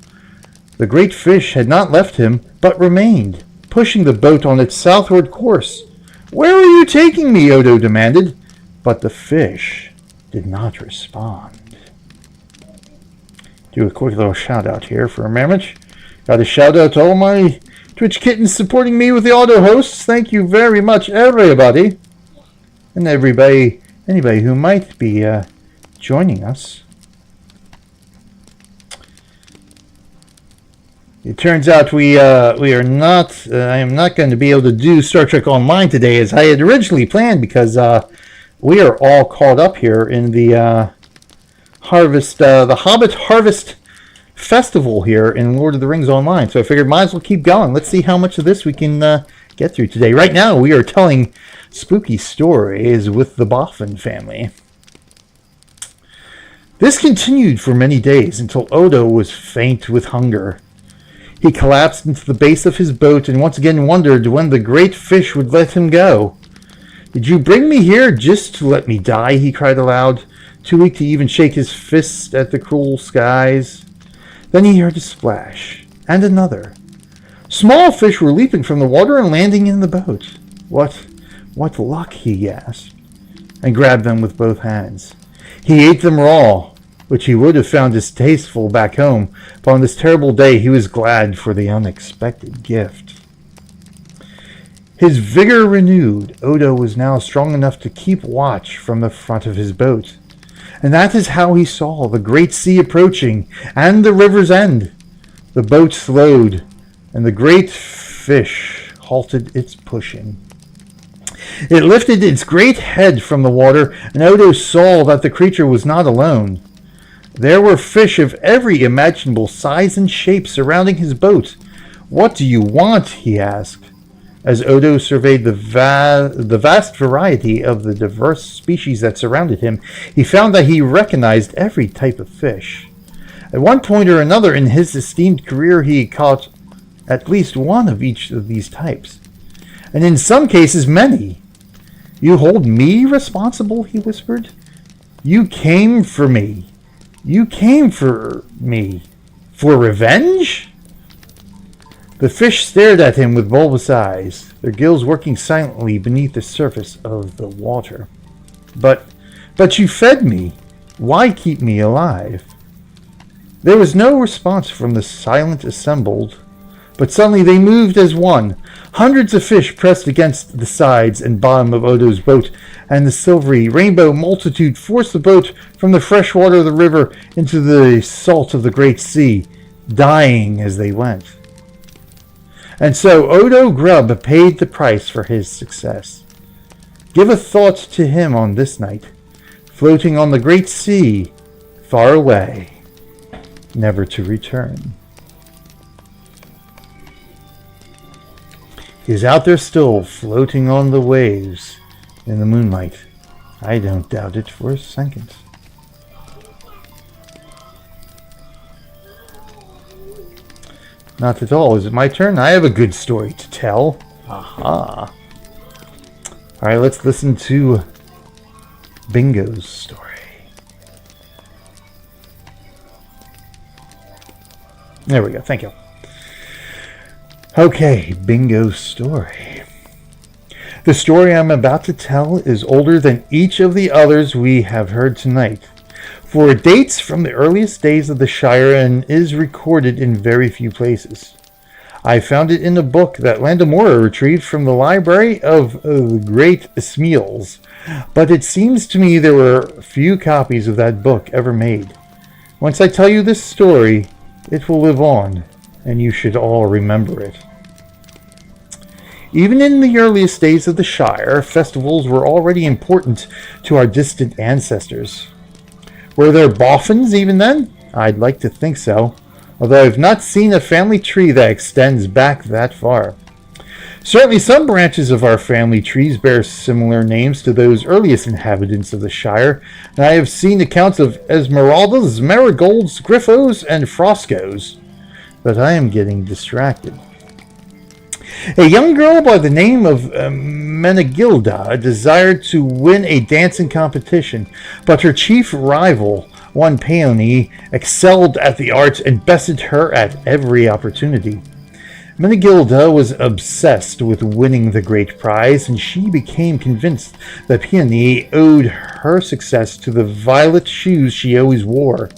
[SPEAKER 1] The great fish had not left him, but remained, pushing the boat on its southward course. "Where are you taking me?" Odo demanded. But the fish did not respond. Do a quick little shout out here for a moment. Got a shout out to all my Twitch kittens supporting me with the auto hosts. Thank you very much, everybody. And anybody who might be joining us. It turns out we are not. I am not going to be able to do Star Trek Online today as I had originally planned, because we are all caught up here in the the Hobbit Harvest Festival here in Lord of the Rings Online. So I figured might as well keep going. Let's see how much of this we can get through today. Right now we are telling spooky stories with the Boffin family. This continued for many days until Odo was faint with hunger. He collapsed into the base of his boat and once again wondered when the great fish would let him go. "Did you bring me here just to let me die?" he cried aloud, too weak to even shake his fist at the cruel skies. Then he heard a splash, and another. Small fish were leaping from the water and landing in the boat. What luck, he gasped, and grabbed them with both hands. He ate them raw, which he would have found distasteful back home, but on this terrible day he was glad for the unexpected gift. His vigor renewed, Odo was now strong enough to keep watch from the front of his boat. And that is how he saw the great sea approaching, and the river's end. The boat slowed, and the great fish halted its pushing. It lifted its great head from the water, and Odo saw that the creature was not alone. There were fish of every imaginable size and shape surrounding his boat. "What do you want?" he asked. As Odo surveyed the vast variety of the diverse species that surrounded him, he found that he recognized every type of fish. At one point or another in his esteemed career, he caught at least one of each of these types, and in some cases many. "You hold me responsible?" he whispered. "You came for me. You came for me. For revenge?" The fish stared at him with bulbous eyes, their gills working silently beneath the surface of the water. But you fed me. Why keep me alive?" There was no response from the silent assembled, but suddenly they moved as one. Hundreds of fish pressed against the sides and bottom of Odo's boat, and the silvery rainbow multitude forced the boat from the fresh water of the river into the salt of the great sea, dying as they went. And so Odo Grubb paid the price for his success. Give a thought to him on this night, floating on the great sea, far away, never to return. He is out there still, floating on the waves in the moonlight. I don't doubt it for a second. Not at all. Is it my turn? I have a good story to tell. Aha. Alright, let's listen to Bingo's story. There we go. Thank you. Okay, Bingo's story. The story I'm about to tell is older than each of the others we have heard tonight, for it dates from the earliest days of the Shire and is recorded in very few places. I found it in a book that Landemora retrieved from the library of the Great Smeals, but it seems to me there were few copies of that book ever made. Once I tell you this story, it will live on, and you should all remember it. Even in the earliest days of the Shire, festivals were already important to our distant ancestors. Were there Boffins even then? I'd like to think so, although I've not seen a family tree that extends back that far. Certainly some branches of our family trees bear similar names to those earliest inhabitants of the Shire, and I have seen accounts of Esmeraldas, Marigolds, Griffos, and Froscos. But I am getting distracted. A young girl by the name of Menegilda desired to win a dancing competition, but her chief rival, one Peony, excelled at the art and bested her at every opportunity. Menegilda was obsessed with winning the great prize, and she became convinced that Peony owed her success to the violet shoes she always wore.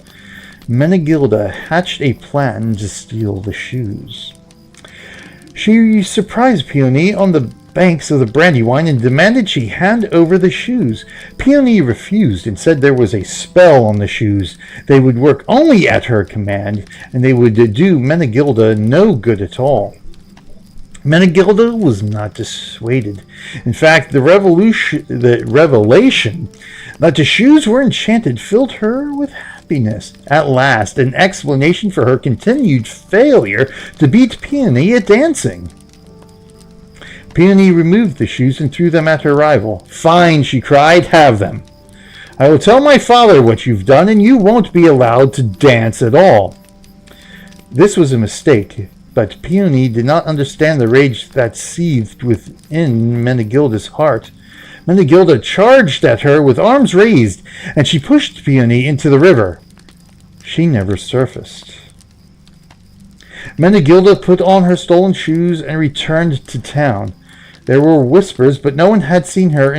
[SPEAKER 1] Menegilda hatched a plan to steal the shoes. She surprised Peony on the banks of the Brandywine and demanded she hand over the shoes. Peony refused and said there was a spell on the shoes. They would work only at her command, and they would do Menegilda no good at all. Menegilda was not dissuaded. In fact, the revelation that the shoes were enchanted filled her with happiness. At last, an explanation for her continued failure to beat Peony at dancing. Peony removed the shoes and threw them at her rival. "Fine," she cried, "have them. I will tell my father what you've done, and you won't be allowed to dance at all." This was a mistake, but Peony did not understand the rage that seethed within Menegilda's heart. Menegilda charged at her with arms raised, and she pushed Peony into the river. She never surfaced. Menegilda put on her stolen shoes and returned to town. There were whispers, but no one had seen her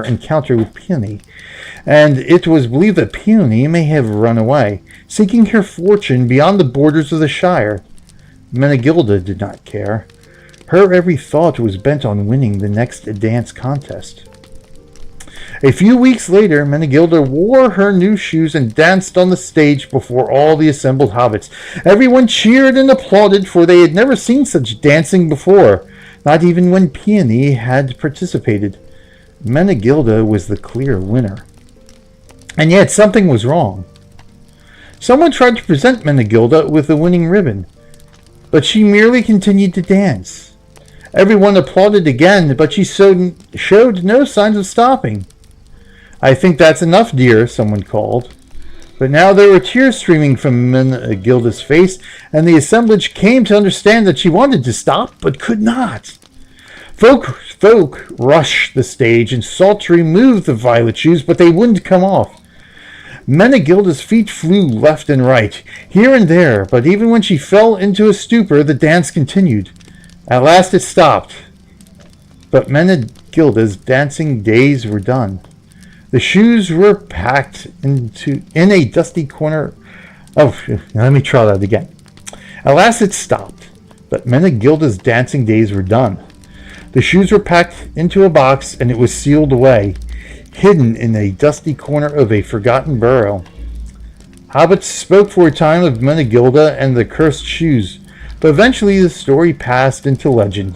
[SPEAKER 1] encounter with Peony, and it was believed that Peony may have run away, seeking her fortune beyond the borders of the Shire. Menegilda did not care. Her every thought was bent on winning the next dance contest. A few weeks later, Menegilda wore her new shoes and danced on the stage before all the assembled hobbits. Everyone cheered and applauded, for they had never seen such dancing before, not even when Peony had participated. Menegilda was the clear winner. And yet something was wrong. Someone tried to present Menegilda with the winning ribbon, but she merely continued to dance. Everyone applauded again, but she showed no signs of stopping. "I think that's enough, dear," someone called. But now there were tears streaming from Menegilda's face, and the assemblage came to understand that she wanted to stop, but could not. Folk rushed the stage and sought to remove the violet shoes, but they wouldn't come off. Menegilda's feet flew left and right, here and there, but even when she fell into a stupor, the dance continued. At last it stopped, but Menegilda's dancing days were done. The shoes were packed in a dusty corner. Oh, let me try that again. At last it stopped, but Menegilda's dancing days were done. The shoes were packed into a box, and it was sealed away, hidden in a dusty corner of a forgotten burrow. Hobbits spoke for a time of Menegilda and the cursed shoes, but eventually the story passed into legend,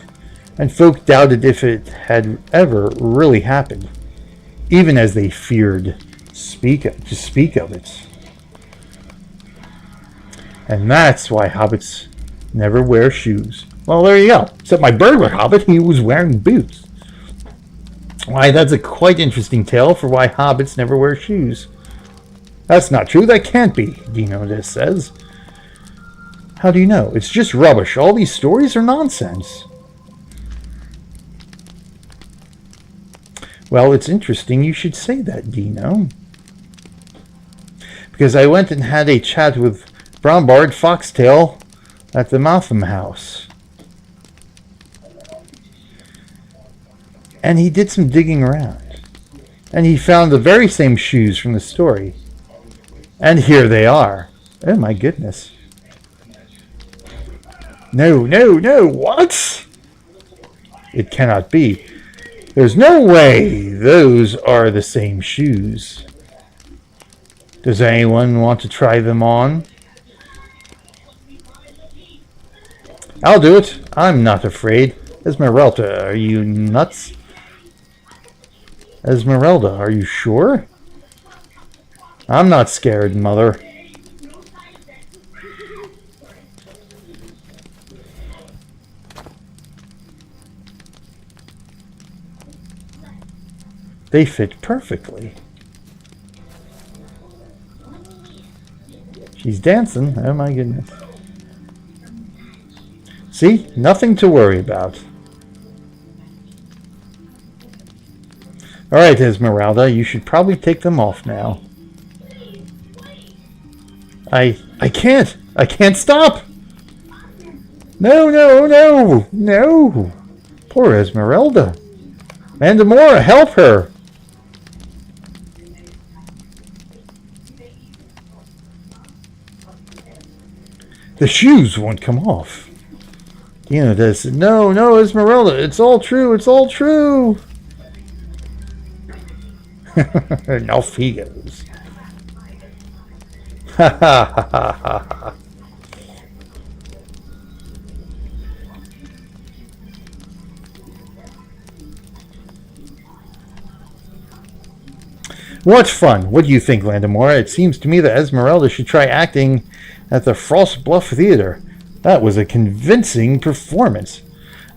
[SPEAKER 1] and folk doubted if it had ever really happened, even as they feared to speak of it. And that's why hobbits never wear shoes. Well, there you go. Except my burglar hobbit, he was wearing boots. Why, that's a quite interesting tale for why hobbits never wear shoes. That's not true. That can't be, Dino says. How do you know? It's just rubbish. All these stories are nonsense. Well, it's interesting you should say that, Dino. Because I went and had a chat with Brownbard Foxtail at the Maltham house. And he did some digging around. And he found the very same shoes from the story. And here they are. Oh my goodness. No, no, no, what? It cannot be. There's no way those are the same shoes. Does anyone want to try them on? I'll do it. I'm not afraid. Esmeralda, are you nuts? Esmeralda, are you sure? I'm not scared, Mother. They fit perfectly. She's dancing. Oh my goodness. See? Nothing to worry about. Alright, Esmeralda, you should probably take them off now. I can't! I can't stop! No, no, no! No! Poor Esmeralda. Landemora, help her! The shoes won't come off. Dino does. No, no, Esmeralda, it's all true, it's all true! And off he goes. Ha ha ha ha ha. What fun! What do you think, Landemora? It seems to me that Esmeralda should try acting at the Frost Bluff Theater. That was a convincing performance.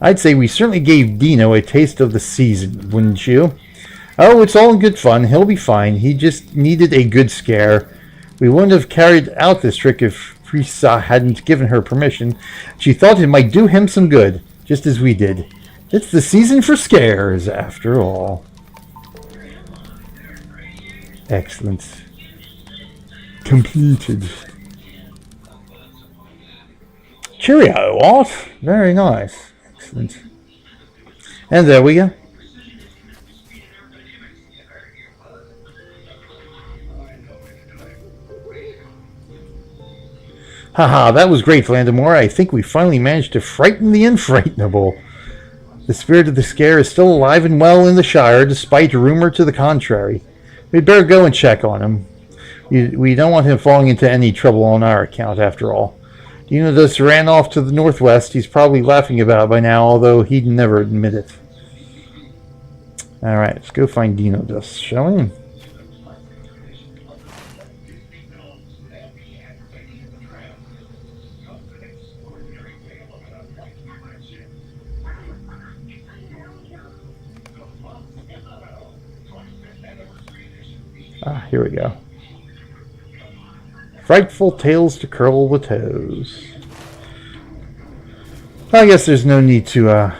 [SPEAKER 1] I'd say we certainly gave Dino a taste of the season, wouldn't you? Oh, it's all in good fun. He'll be fine. He just needed a good scare. We wouldn't have carried out this trick if Frisa hadn't given her permission. She thought it might do him some good, just as we did. It's the season for scares, after all. Excellent. Completed. Cheerio, what? Very nice. Excellent. And there we go. Haha, that was great, Landemora. I think we finally managed to frighten the unfrightenable. The spirit of the scare is still alive and well in the Shire, despite rumor to the contrary. We'd better go and check on him. We don't want him falling into any trouble on our account, after all. Dino just ran off to the northwest. He's probably laughing about it by now, although he'd never admit it. Alright, let's go find Dino Dust, shall we? Ah, here we go. Frightful tales to curl the toes. I guess there's no need to,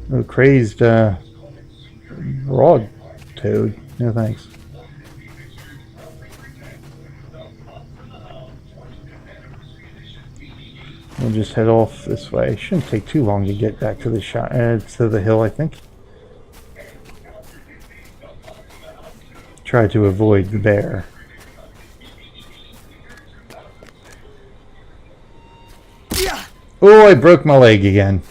[SPEAKER 1] no crazed, broad toad. No thanks. We'll just head off this way. It shouldn't take too long to get back to the hill, I think. Try to avoid the bear. Oh, I broke my leg again.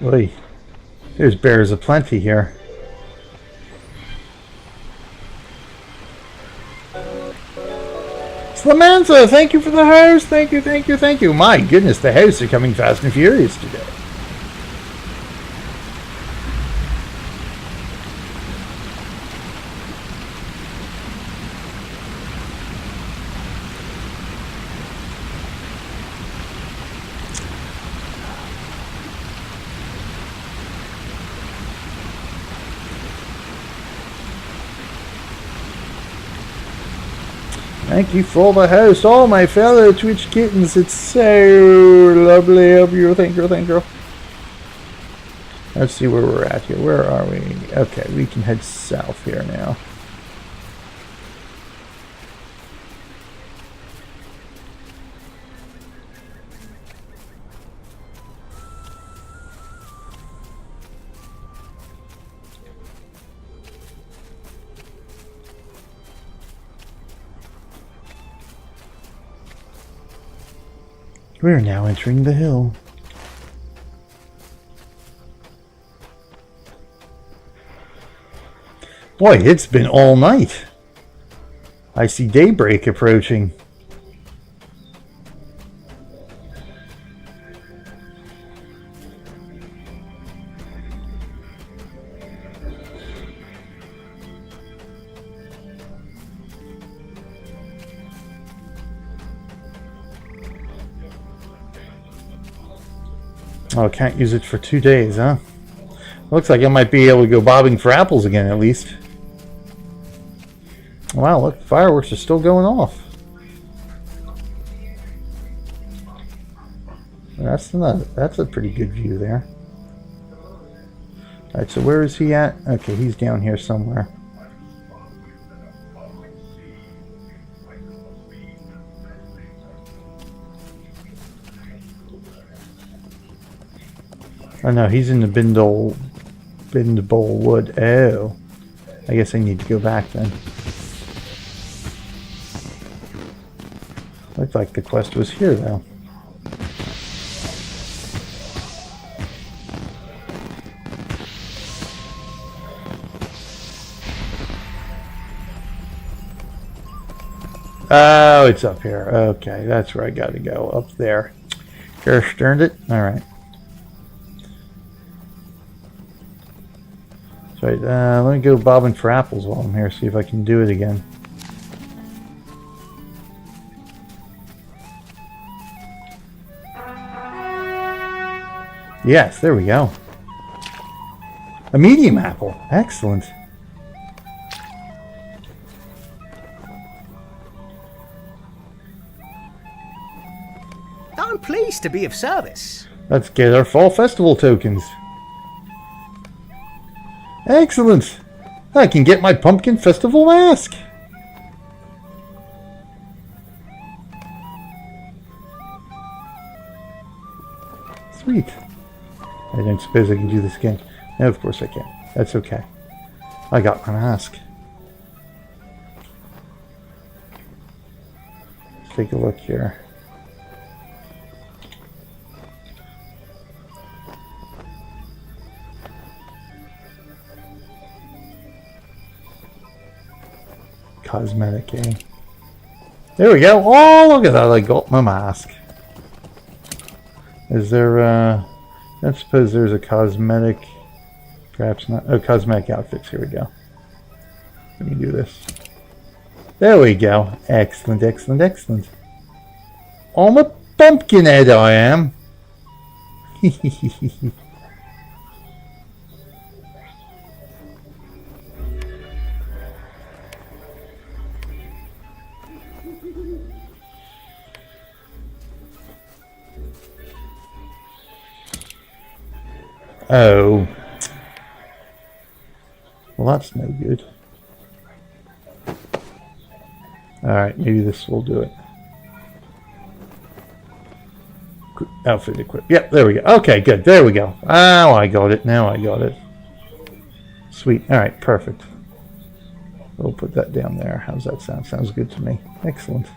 [SPEAKER 1] Oy. There's bears aplenty here. Slamanza, thank you for the house. Thank you, thank you, thank you. My goodness, the house are coming fast and furious today. Thank you for the host, all my fellow Twitch kittens. It's so lovely of you. Thank you, thank you. Let's see where we're at here. Where are we? Okay, we can head south here now. We're now entering the hill. Boy, it's been all night. I see daybreak approaching. Oh, I can't use it for 2 days, huh? Looks like I might be able to go bobbing for apples again, at least. Wow, look, fireworks are still going off. That's a pretty good view there. Alright, so where is he at? Okay, he's down here somewhere. Oh no, he's in the Bindle Wood. Oh. I guess I need to go back then. Looked like the quest was here though. Oh, it's up here. Okay, that's where I gotta go. Up there. Gosh darned it. Alright. Right, let me go bobbing for apples while I'm here, see if I can do it again. Yes, there we go. A medium apple. Excellent.
[SPEAKER 4] I'm pleased to be of service.
[SPEAKER 1] Let's get our fall festival tokens. Excellent! I can get my pumpkin festival mask! Sweet. I don't suppose I can do this again. No, of course I can. That's okay. I got my mask. Let's take a look here. Cosmetic, eh? There we go. Oh, look at that. I got my mask. Is there, I suppose there's a cosmetic, perhaps not. Oh, cosmetic outfits. Here we go. Let me do this. There we go. Excellent, excellent, excellent. I'm a pumpkin head, I am. Oh. Well, that's no good. Alright, maybe this will do it. Outfit equip. Yep, there we go. Okay, good. There we go. Oh, I got it. Now I got it. Sweet. Alright, perfect. We'll put that down there. How's that sound? Sounds good to me. Excellent.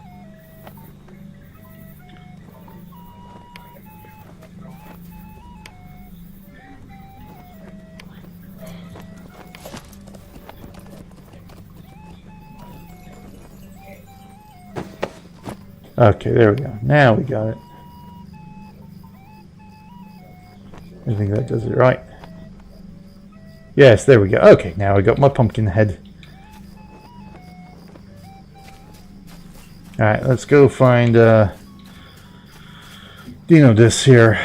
[SPEAKER 1] Okay, there we go. Now we got it. I think that does it right. Yes, there we go. Okay, now I got my pumpkin head. Alright, let's go find Dino Disc here.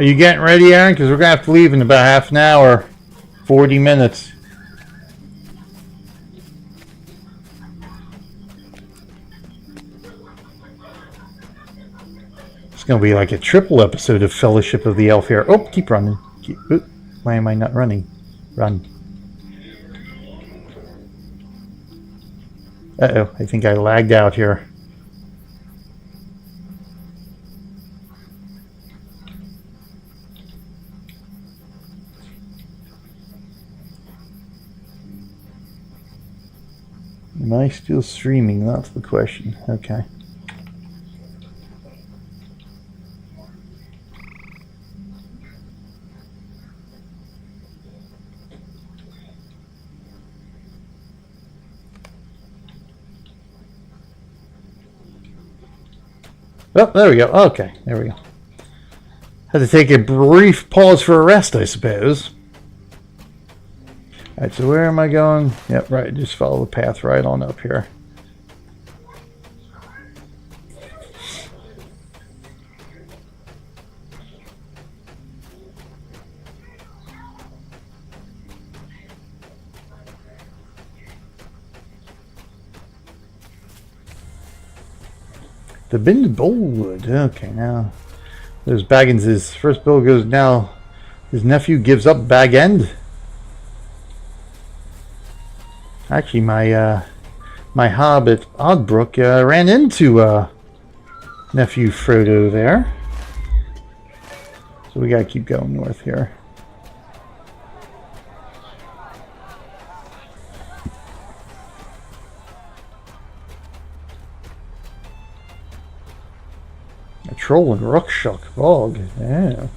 [SPEAKER 1] Are you getting ready, Aaron? Because we're going to have to leave in about half an hour. 40 minutes. It's going to be like a triple episode of Fellowship of the Elf here. Oh, keep running. Oop, why am I not running? Run. Uh-oh, I think I lagged out here. Am I still streaming? That's the question. Okay. Oh, there we go. Okay, there we go. Had to take a brief pause for a rest, I suppose. Alright, so where am I going? Yep, right, just follow the path right on up here. The bin to Boldwood. Okay, now there's Baggins'. First bill goes now. His nephew gives up Bag End. Actually, my hobbit Oddbrook ran into nephew Frodo there. So we gotta keep going north here. A troll and Ruckshock Bog. Yeah.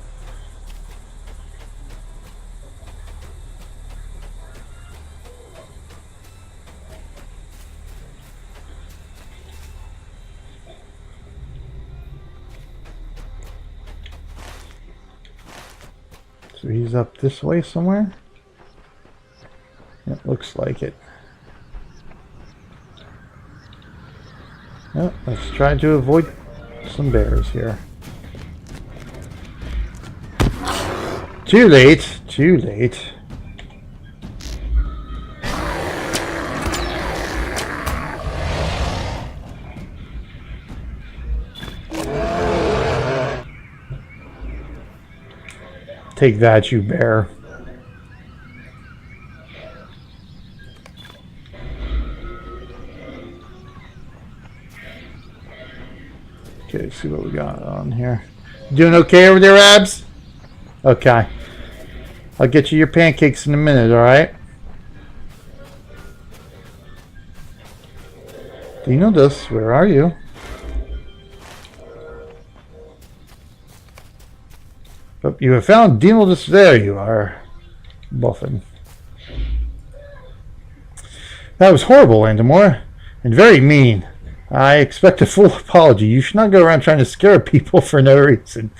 [SPEAKER 1] So he's up this way somewhere? It looks like it. Well, let's try to avoid some bears here. Too late, too late. Take that, you bear. Okay, let's see what we got on here. Doing okay over there, Abs? Okay. I'll get you your pancakes in a minute, alright? Do you know this? Where are you? Oh, you have found Dinaldus. There you are, Boffin. That was horrible, Landemora, and very mean. I expect a full apology. You should not go around trying to scare people for no reason.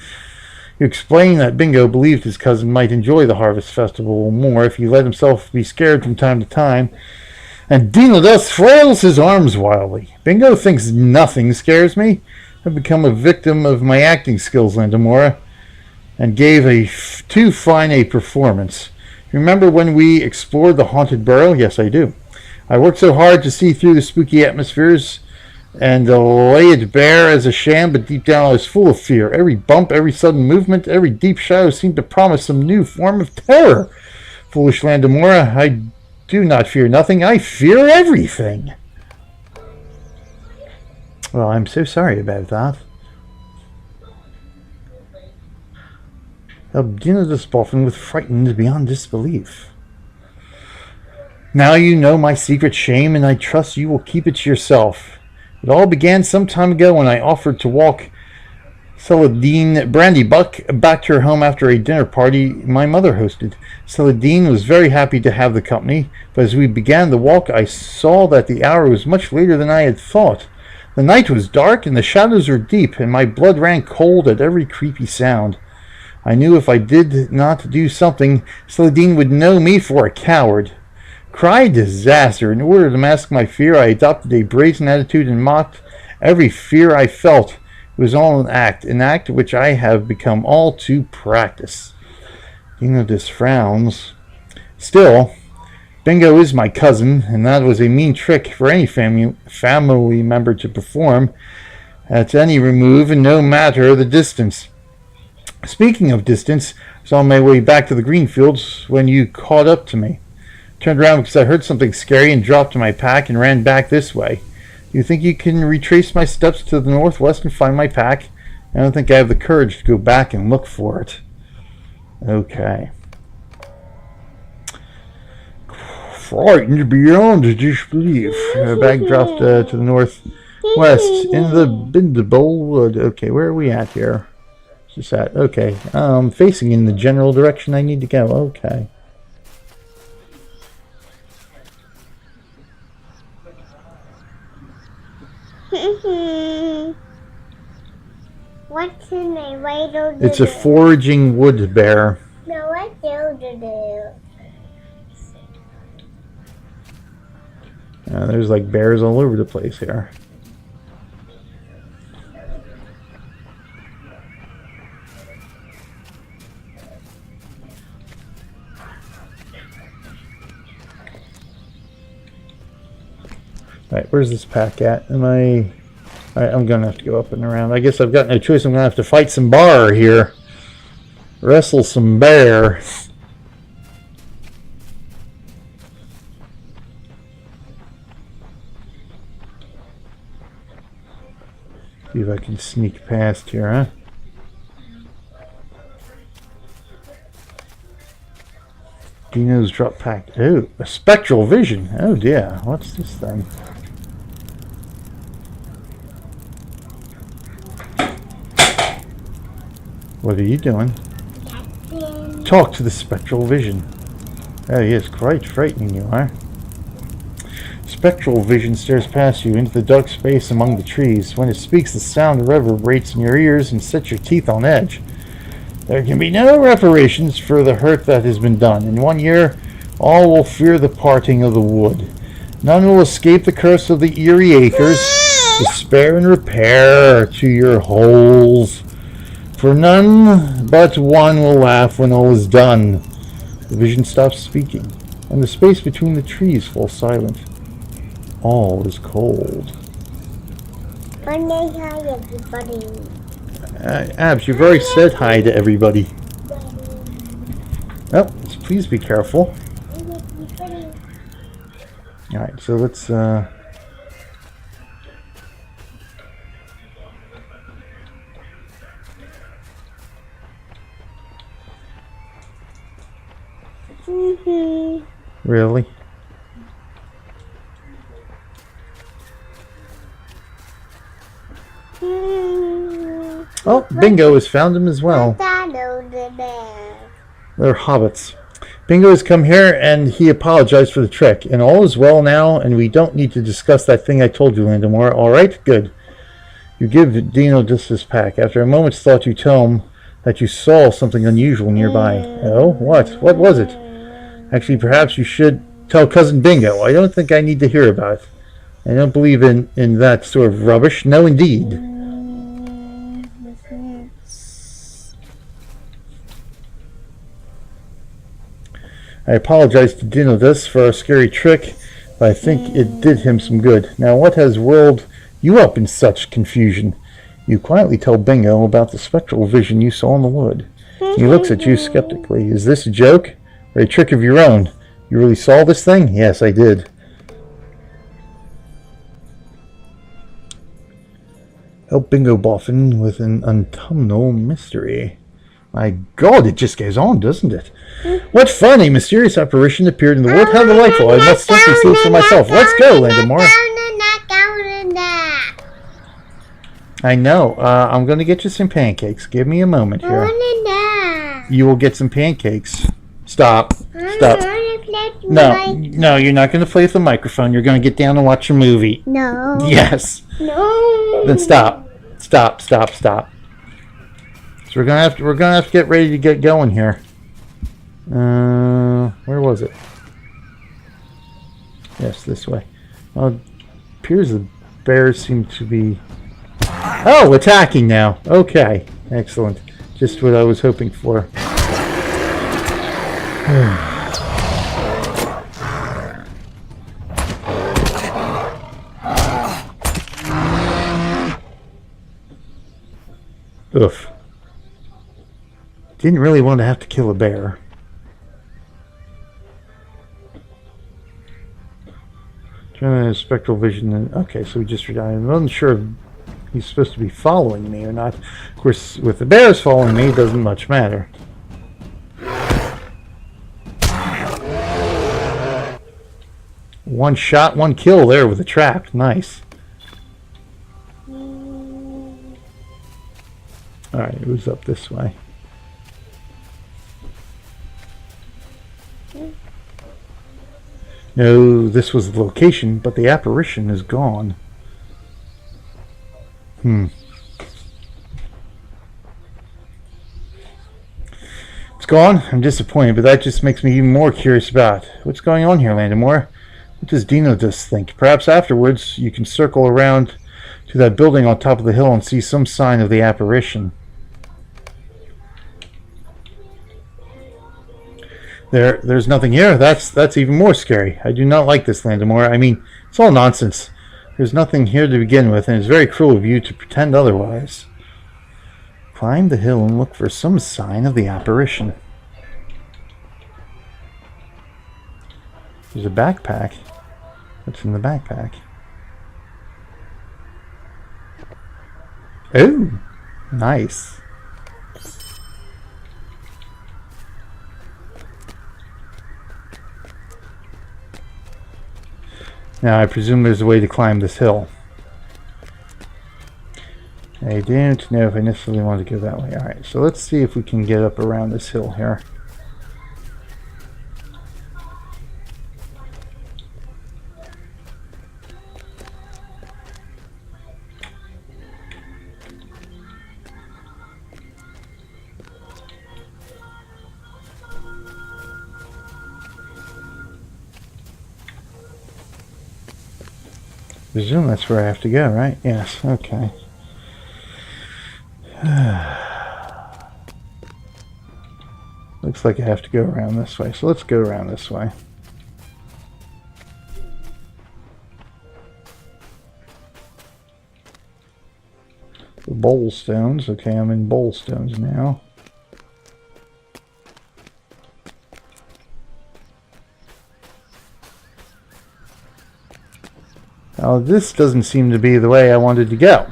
[SPEAKER 1] You explained that Bingo believed his cousin might enjoy the Harvest Festival more if he let himself be scared from time to time, and Dinaldus flails his arms wildly. Bingo thinks nothing scares me. I've become a victim of my acting skills, Landemora, and gave too fine a performance. Remember when we explored the Haunted Burrow? Yes, I do. I worked so hard to see through the spooky atmospheres and lay it bare as a sham, but deep down I was full of fear. Every bump, every sudden movement, every deep shadow seemed to promise some new form of terror. Foolish Landemora, I do not fear nothing. I fear everything. Well, I'm so sorry about that. Dinaldus Boffin was frightened beyond disbelief. Now you know my secret shame, and I trust you will keep it to yourself. It all began some time ago when I offered to walk Celadine Brandybuck back to her home after a dinner party my mother hosted. Celadine was very happy to have the company, but as we began the walk I saw that the hour was much later than I had thought. The night was dark and the shadows were deep, and my blood ran cold at every creepy sound. I knew if I did not do something, Celadine would know me for a coward. Cry disaster. In order to mask my fear, I adopted a brazen attitude and mocked every fear I felt. It was all an act which I have become all too practiced. This frowns. Still, Bingo is my cousin, and that was a mean trick for any family member to perform at any remove, and no matter the distance. Speaking of distance, I was on my way back to the green fields when you caught up to me. Turned around because I heard something scary and dropped my pack and ran back this way. You think you can retrace my steps to the northwest and find my pack? I don't think I have the courage to go back and look for it. Okay. Frightened beyond disbelief. Bag dropped to the northwest in the Bindable Wood. Okay, where are we at here? What's this at? Okay. Facing in the general direction I need to go. Okay.
[SPEAKER 2] What's in the way?
[SPEAKER 1] It's a foraging wood bear.
[SPEAKER 2] No, what do?
[SPEAKER 1] There's like bears all over the place here. Alright, where's this pack at? Alright, I'm gonna have to go up and around. I guess I've got no choice. I'm gonna have to fight some bar here. Wrestle some bear. See if I can sneak past here, huh? Dino's drop pack. Oh, a spectral vision. Oh dear. What's this thing? What are you doing? Talk to the spectral vision. Oh yes, quite frightening you are. Spectral vision stares past you into the dark space among the trees. When it speaks, the sound reverberates in your ears and sets your teeth on edge. There can be no reparations for the hurt that has been done. In 1 year, all will fear the parting of the wood. None will escape the curse of the eerie acres. Despair and repair to your holes. For none but one will laugh when all is done. The vision stops speaking, and the space between the trees falls silent. All is cold.
[SPEAKER 2] Hi, everybody.
[SPEAKER 1] Abs, you've already said hi to everybody. Oh, please be careful. Alright, so let's Really? Oh, Bingo has found him as well. They're hobbits. Bingo has come here and he apologized for the trick. And all is well now, and we don't need to discuss that thing I told you, Landemora. Alright? Good. You give Dino just his pack. After a moment's thought, you tell him that you saw something unusual nearby. Oh? What? What was it? Actually, perhaps you should tell Cousin Bingo. I don't think I need to hear about it. I don't believe in that sort of rubbish. No, indeed. I apologize to Dinodus for our scary trick, but I think it did him some good. Now, what has whirled you up in such confusion? You quietly tell Bingo about the spectral vision you saw in the wood. He looks at you skeptically. Is this a joke? Or a trick of your own? You really saw this thing? Yes, I did. Help Bingo Boffin with an autumnal mystery. My God, it just goes on, doesn't it? What fun! A mysterious apparition appeared in the wood. How delightful! I must simply see it for myself. Let's go, Landemora. I know. I'm going to get you some pancakes. Give me a moment here. You will get some pancakes. Stop. Stop. No, you're not going to play with the microphone. You're going to get down and watch a movie.
[SPEAKER 2] No.
[SPEAKER 1] Yes.
[SPEAKER 2] No.
[SPEAKER 1] Then stop. Stop. So we're gonna have to get ready to get going here. Where was it? Yes, this way. Well, it appears the bears seem to be Oh, attacking now. Okay, excellent. Just what I was hoping for. Oof. Didn't really want to have to kill a bear. Turn on spectral vision. Okay, so we just. I'm not sure if he's supposed to be following me or not. Of course, with the bears following me, it doesn't much matter. One shot, one kill there with a trap. Nice. Alright, it was up this way. No, this was the location, but the apparition is gone. It's gone? I'm disappointed, but that just makes me even more curious about what's going on here, Landemora. What does Dino just think? Perhaps afterwards you can circle around to that building on top of the hill and see some sign of the apparition. There's nothing here. That's even more scary. I do not like this, Landemora. I mean, it's all nonsense. There's nothing here to begin with, and it's very cruel of you to pretend otherwise. Climb the hill and look for some sign of the apparition. There's a backpack. What's in the backpack? Oh, nice. Now, I presume there's a way to climb this hill. I don't know if I necessarily want to go that way. Alright, so let's see if we can get up around this hill here. I presume that's where I have to go, right? Yes, okay. Looks like I have to go around this way, so let's go around this way. The bowl stones. Okay, I'm in bowl stones now. Now, this doesn't seem to be the way I wanted to go.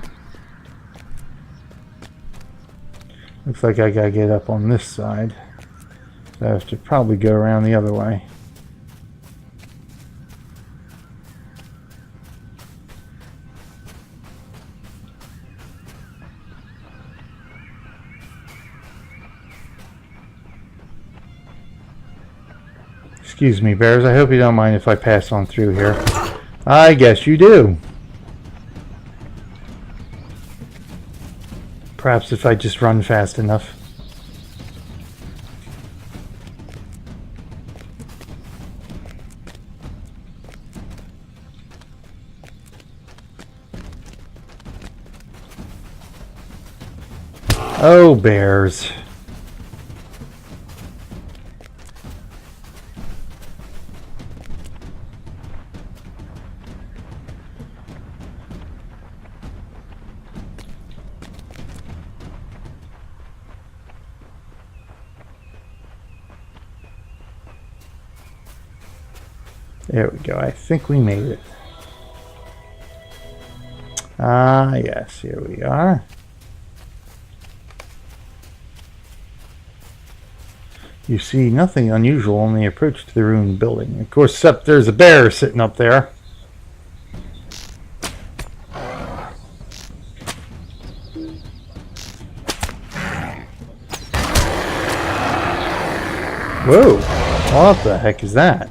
[SPEAKER 1] Looks like I gotta get up on this side. So I have to probably go around the other way. Excuse me, bears. I hope you don't mind if I pass on through here. I guess you do. Perhaps if I just run fast enough. Oh, bears. There we go. I think we made it. Ah, yes, here we are. You see nothing unusual on the approach to the ruined building. Of course, except there's a bear sitting up there. Whoa! What the heck is that?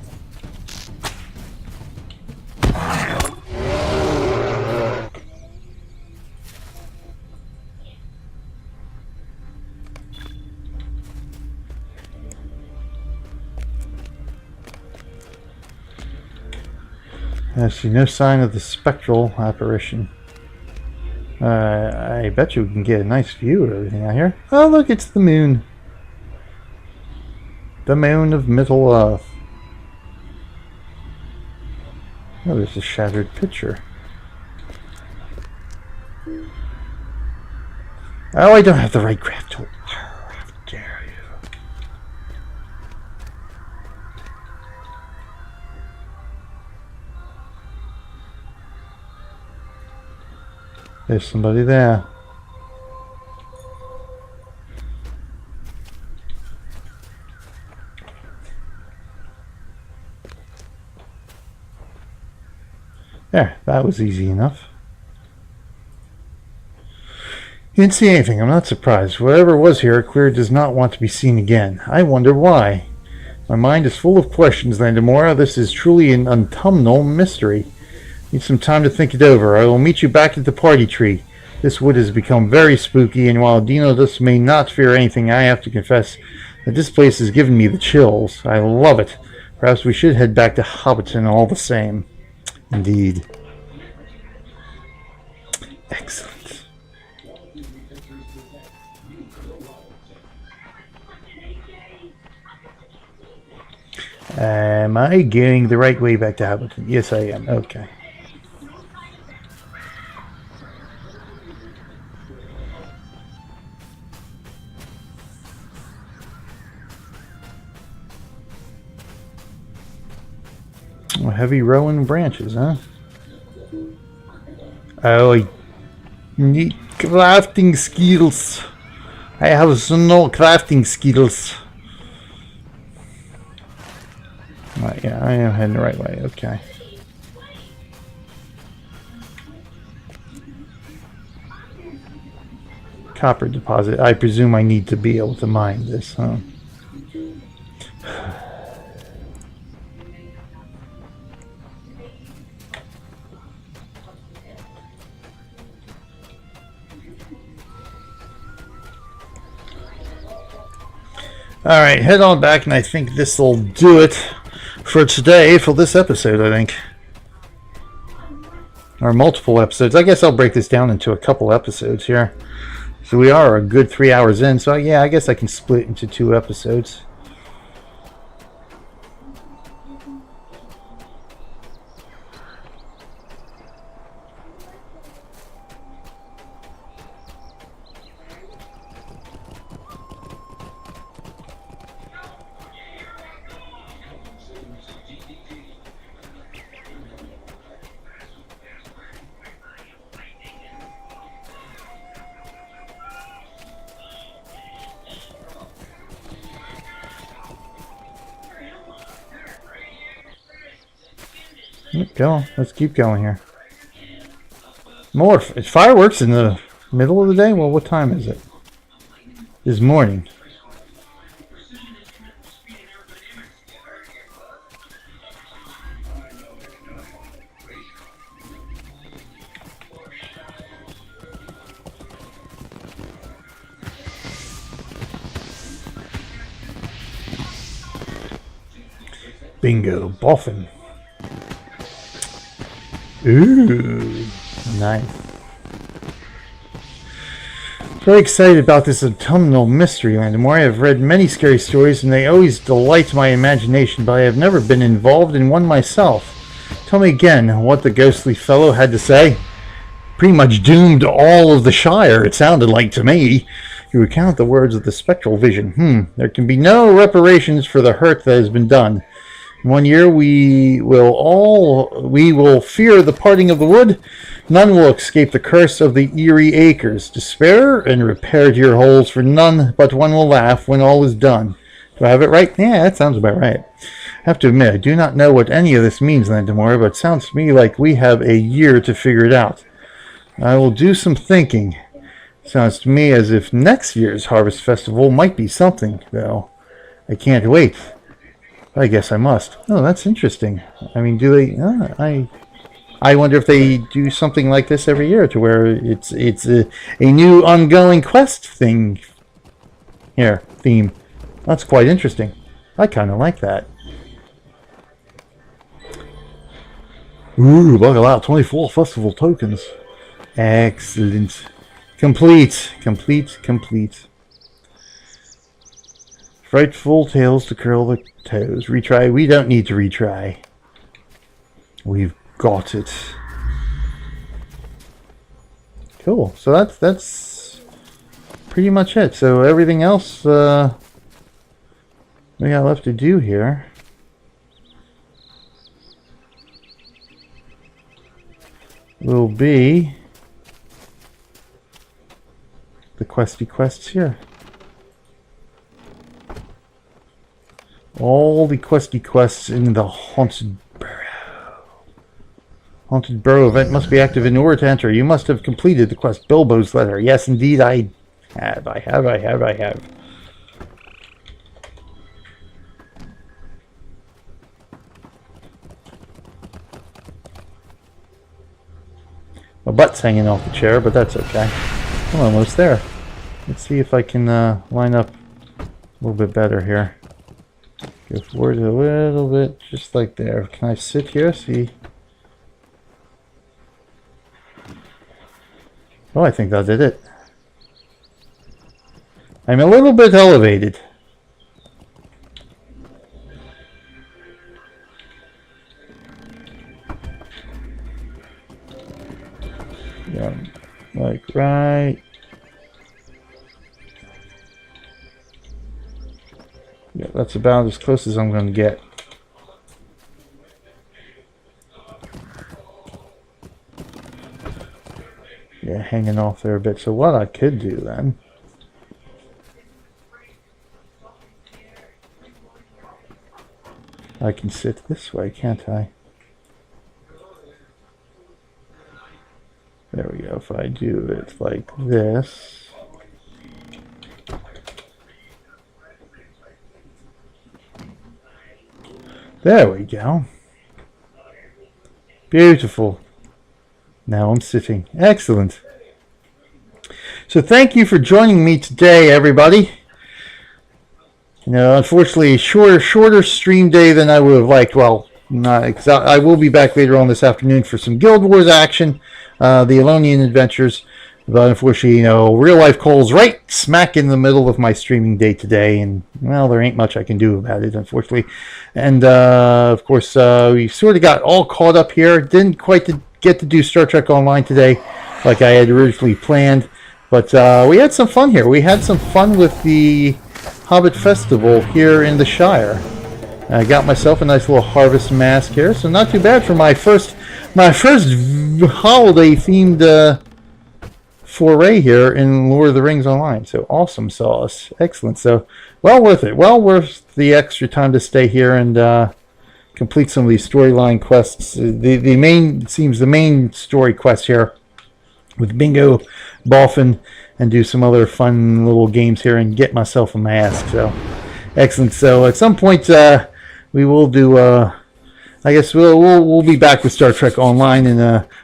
[SPEAKER 1] I see no sign of the spectral apparition. I bet you we can get a nice view of everything out here. Oh, look, it's the moon. The moon of Middle Earth. Oh, there's a shattered picture. Oh, I don't have the right craft tool. How dare you. There's somebody there. There, that was easy enough. You didn't see anything. I'm not surprised. Whatever was here clearly does not want to be seen again. I wonder why. My mind is full of questions, Landemora. This is truly an autumnal mystery. Need some time to think it over. I will meet you back at the party tree. This wood has become very spooky, and while Dino thus may not fear anything, I have to confess that this place has given me the chills. I love it. Perhaps we should head back to Hobbiton all the same. Indeed. Excellent. Am I going the right way back to Hobbiton? Yes, I am. Okay. Heavy rowan branches, huh? Oh, I need crafting skills. I have no crafting skills. Right, yeah, I am heading the right way. Okay. Copper deposit. I presume I need to be able to mine this, huh? Alright, head on back, and I think this will do it for today, for this episode, I think. Or multiple episodes. I guess I'll break this down into a couple episodes here. So we are a good 3 hours in, so yeah, I guess I can split into 2 episodes. Go. Let's keep going here. More fireworks in the middle of the day? Well, what time is it? It's morning. Bingo. Boffin. Ooh, nice. Very excited about this autumnal mystery, Landemora. I have read many scary stories, and they always delight my imagination, but I have never been involved in one myself. Tell me again what the ghostly fellow had to say. Pretty much doomed all of the Shire, it sounded like to me. You recount the words of the spectral vision. There can be no reparations for the hurt that has been done. In 1 year we will fear the parting of the wood. None will escape the curse of the eerie acres. Despair and repair to your holes, for none but one will laugh when all is done. Do I have it right? Yeah, that sounds about right. I have to admit, I do not know what any of this means, Landemora, but it sounds to me like we have a year to figure it out. I will do some thinking. Sounds to me as if next year's Harvest Festival might be something, though. I can't wait. I guess I must. Oh, that's interesting. I mean, do they... I wonder if they do something like this every year, to where it's a new ongoing quest thing. Here, theme. That's quite interesting. I kind of like that. Ooh, buckle out. 24 festival tokens. Excellent. Complete. Frightful tales to curl the toes. Retry. We don't need to retry. We've got it. Cool. So that's pretty much it. So everything else we got left to do here will be the questy quests here. All the questy quests in the Haunted Burrow. Haunted Burrow event must be active in order to enter. You must have completed the quest Bilbo's letter. Yes, indeed, I have. My butt's hanging off the chair, but that's okay. I'm almost there. Let's see if I can line up a little bit better here. Go forward a little bit, just like there. Can I sit here? See? Oh, I think that did it. I'm a little bit elevated. Yeah, like right. Yeah, that's about as close as I'm going to get. Yeah, hanging off there a bit. So what I could do then, I can sit this way, can't I? There we go. If I do it like this. There we go. Beautiful. Now I'm sitting. Excellent. So thank you for joining me today, everybody. You know, unfortunately, shorter stream day than I would have liked. Well, not because I will be back later on this afternoon for some Guild Wars action, the Elonian Adventures. But unfortunately, you know, real life calls right smack in the middle of my streaming day today, and well, there ain't much I can do about it, unfortunately. And of course, we sort of got all caught up here. Didn't quite get to do Star Trek Online today, like I had originally planned. But we had some fun here. We had some fun with the Hobbit Festival here in the Shire. I got myself a nice little harvest mask here, so not too bad for my first holiday themed foray here in Lord of the Rings Online. So awesome sauce. Excellent. So well worth it. Well worth the extra time to stay here and complete some of these storyline quests. The main story quest here with Bingo, Boffin, and do some other fun little games here and get myself a mask. So excellent. So at some point we will do I guess we'll be back with Star Trek Online in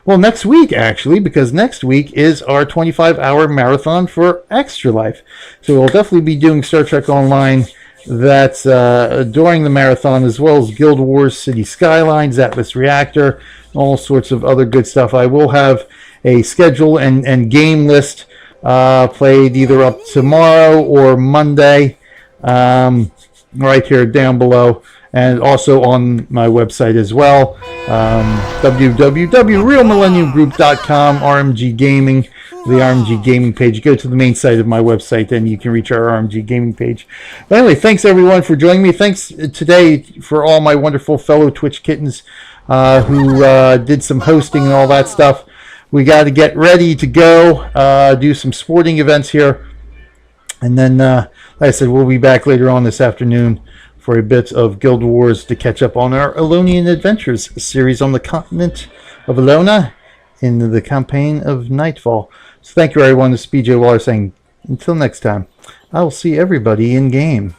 [SPEAKER 1] well, next week actually, because next week is our 25-hour marathon for Extra Life. So we'll definitely be doing Star Trek Online that's during the marathon, as well as Guild Wars, City Skylines, Atlas Reactor, all sorts of other good stuff. I will have a schedule and game list played either up tomorrow or Monday, right here down below. And also on my website as well, www.realmillenniumgroup.com, RMG Gaming, the RMG Gaming page. Go to the main site of my website, and you can reach our RMG Gaming page. But anyway, thanks everyone for joining me. Thanks today for all my wonderful fellow Twitch kittens who did some hosting and all that stuff. We got to get ready to go do some sporting events here. And then, like I said, we'll be back later on this afternoon for a bit of Guild Wars to catch up on our Elonian Adventures series on the continent of Elona in the campaign of Nightfall. So thank you everyone. This is BJ Waller saying, until next time, I will see everybody in game.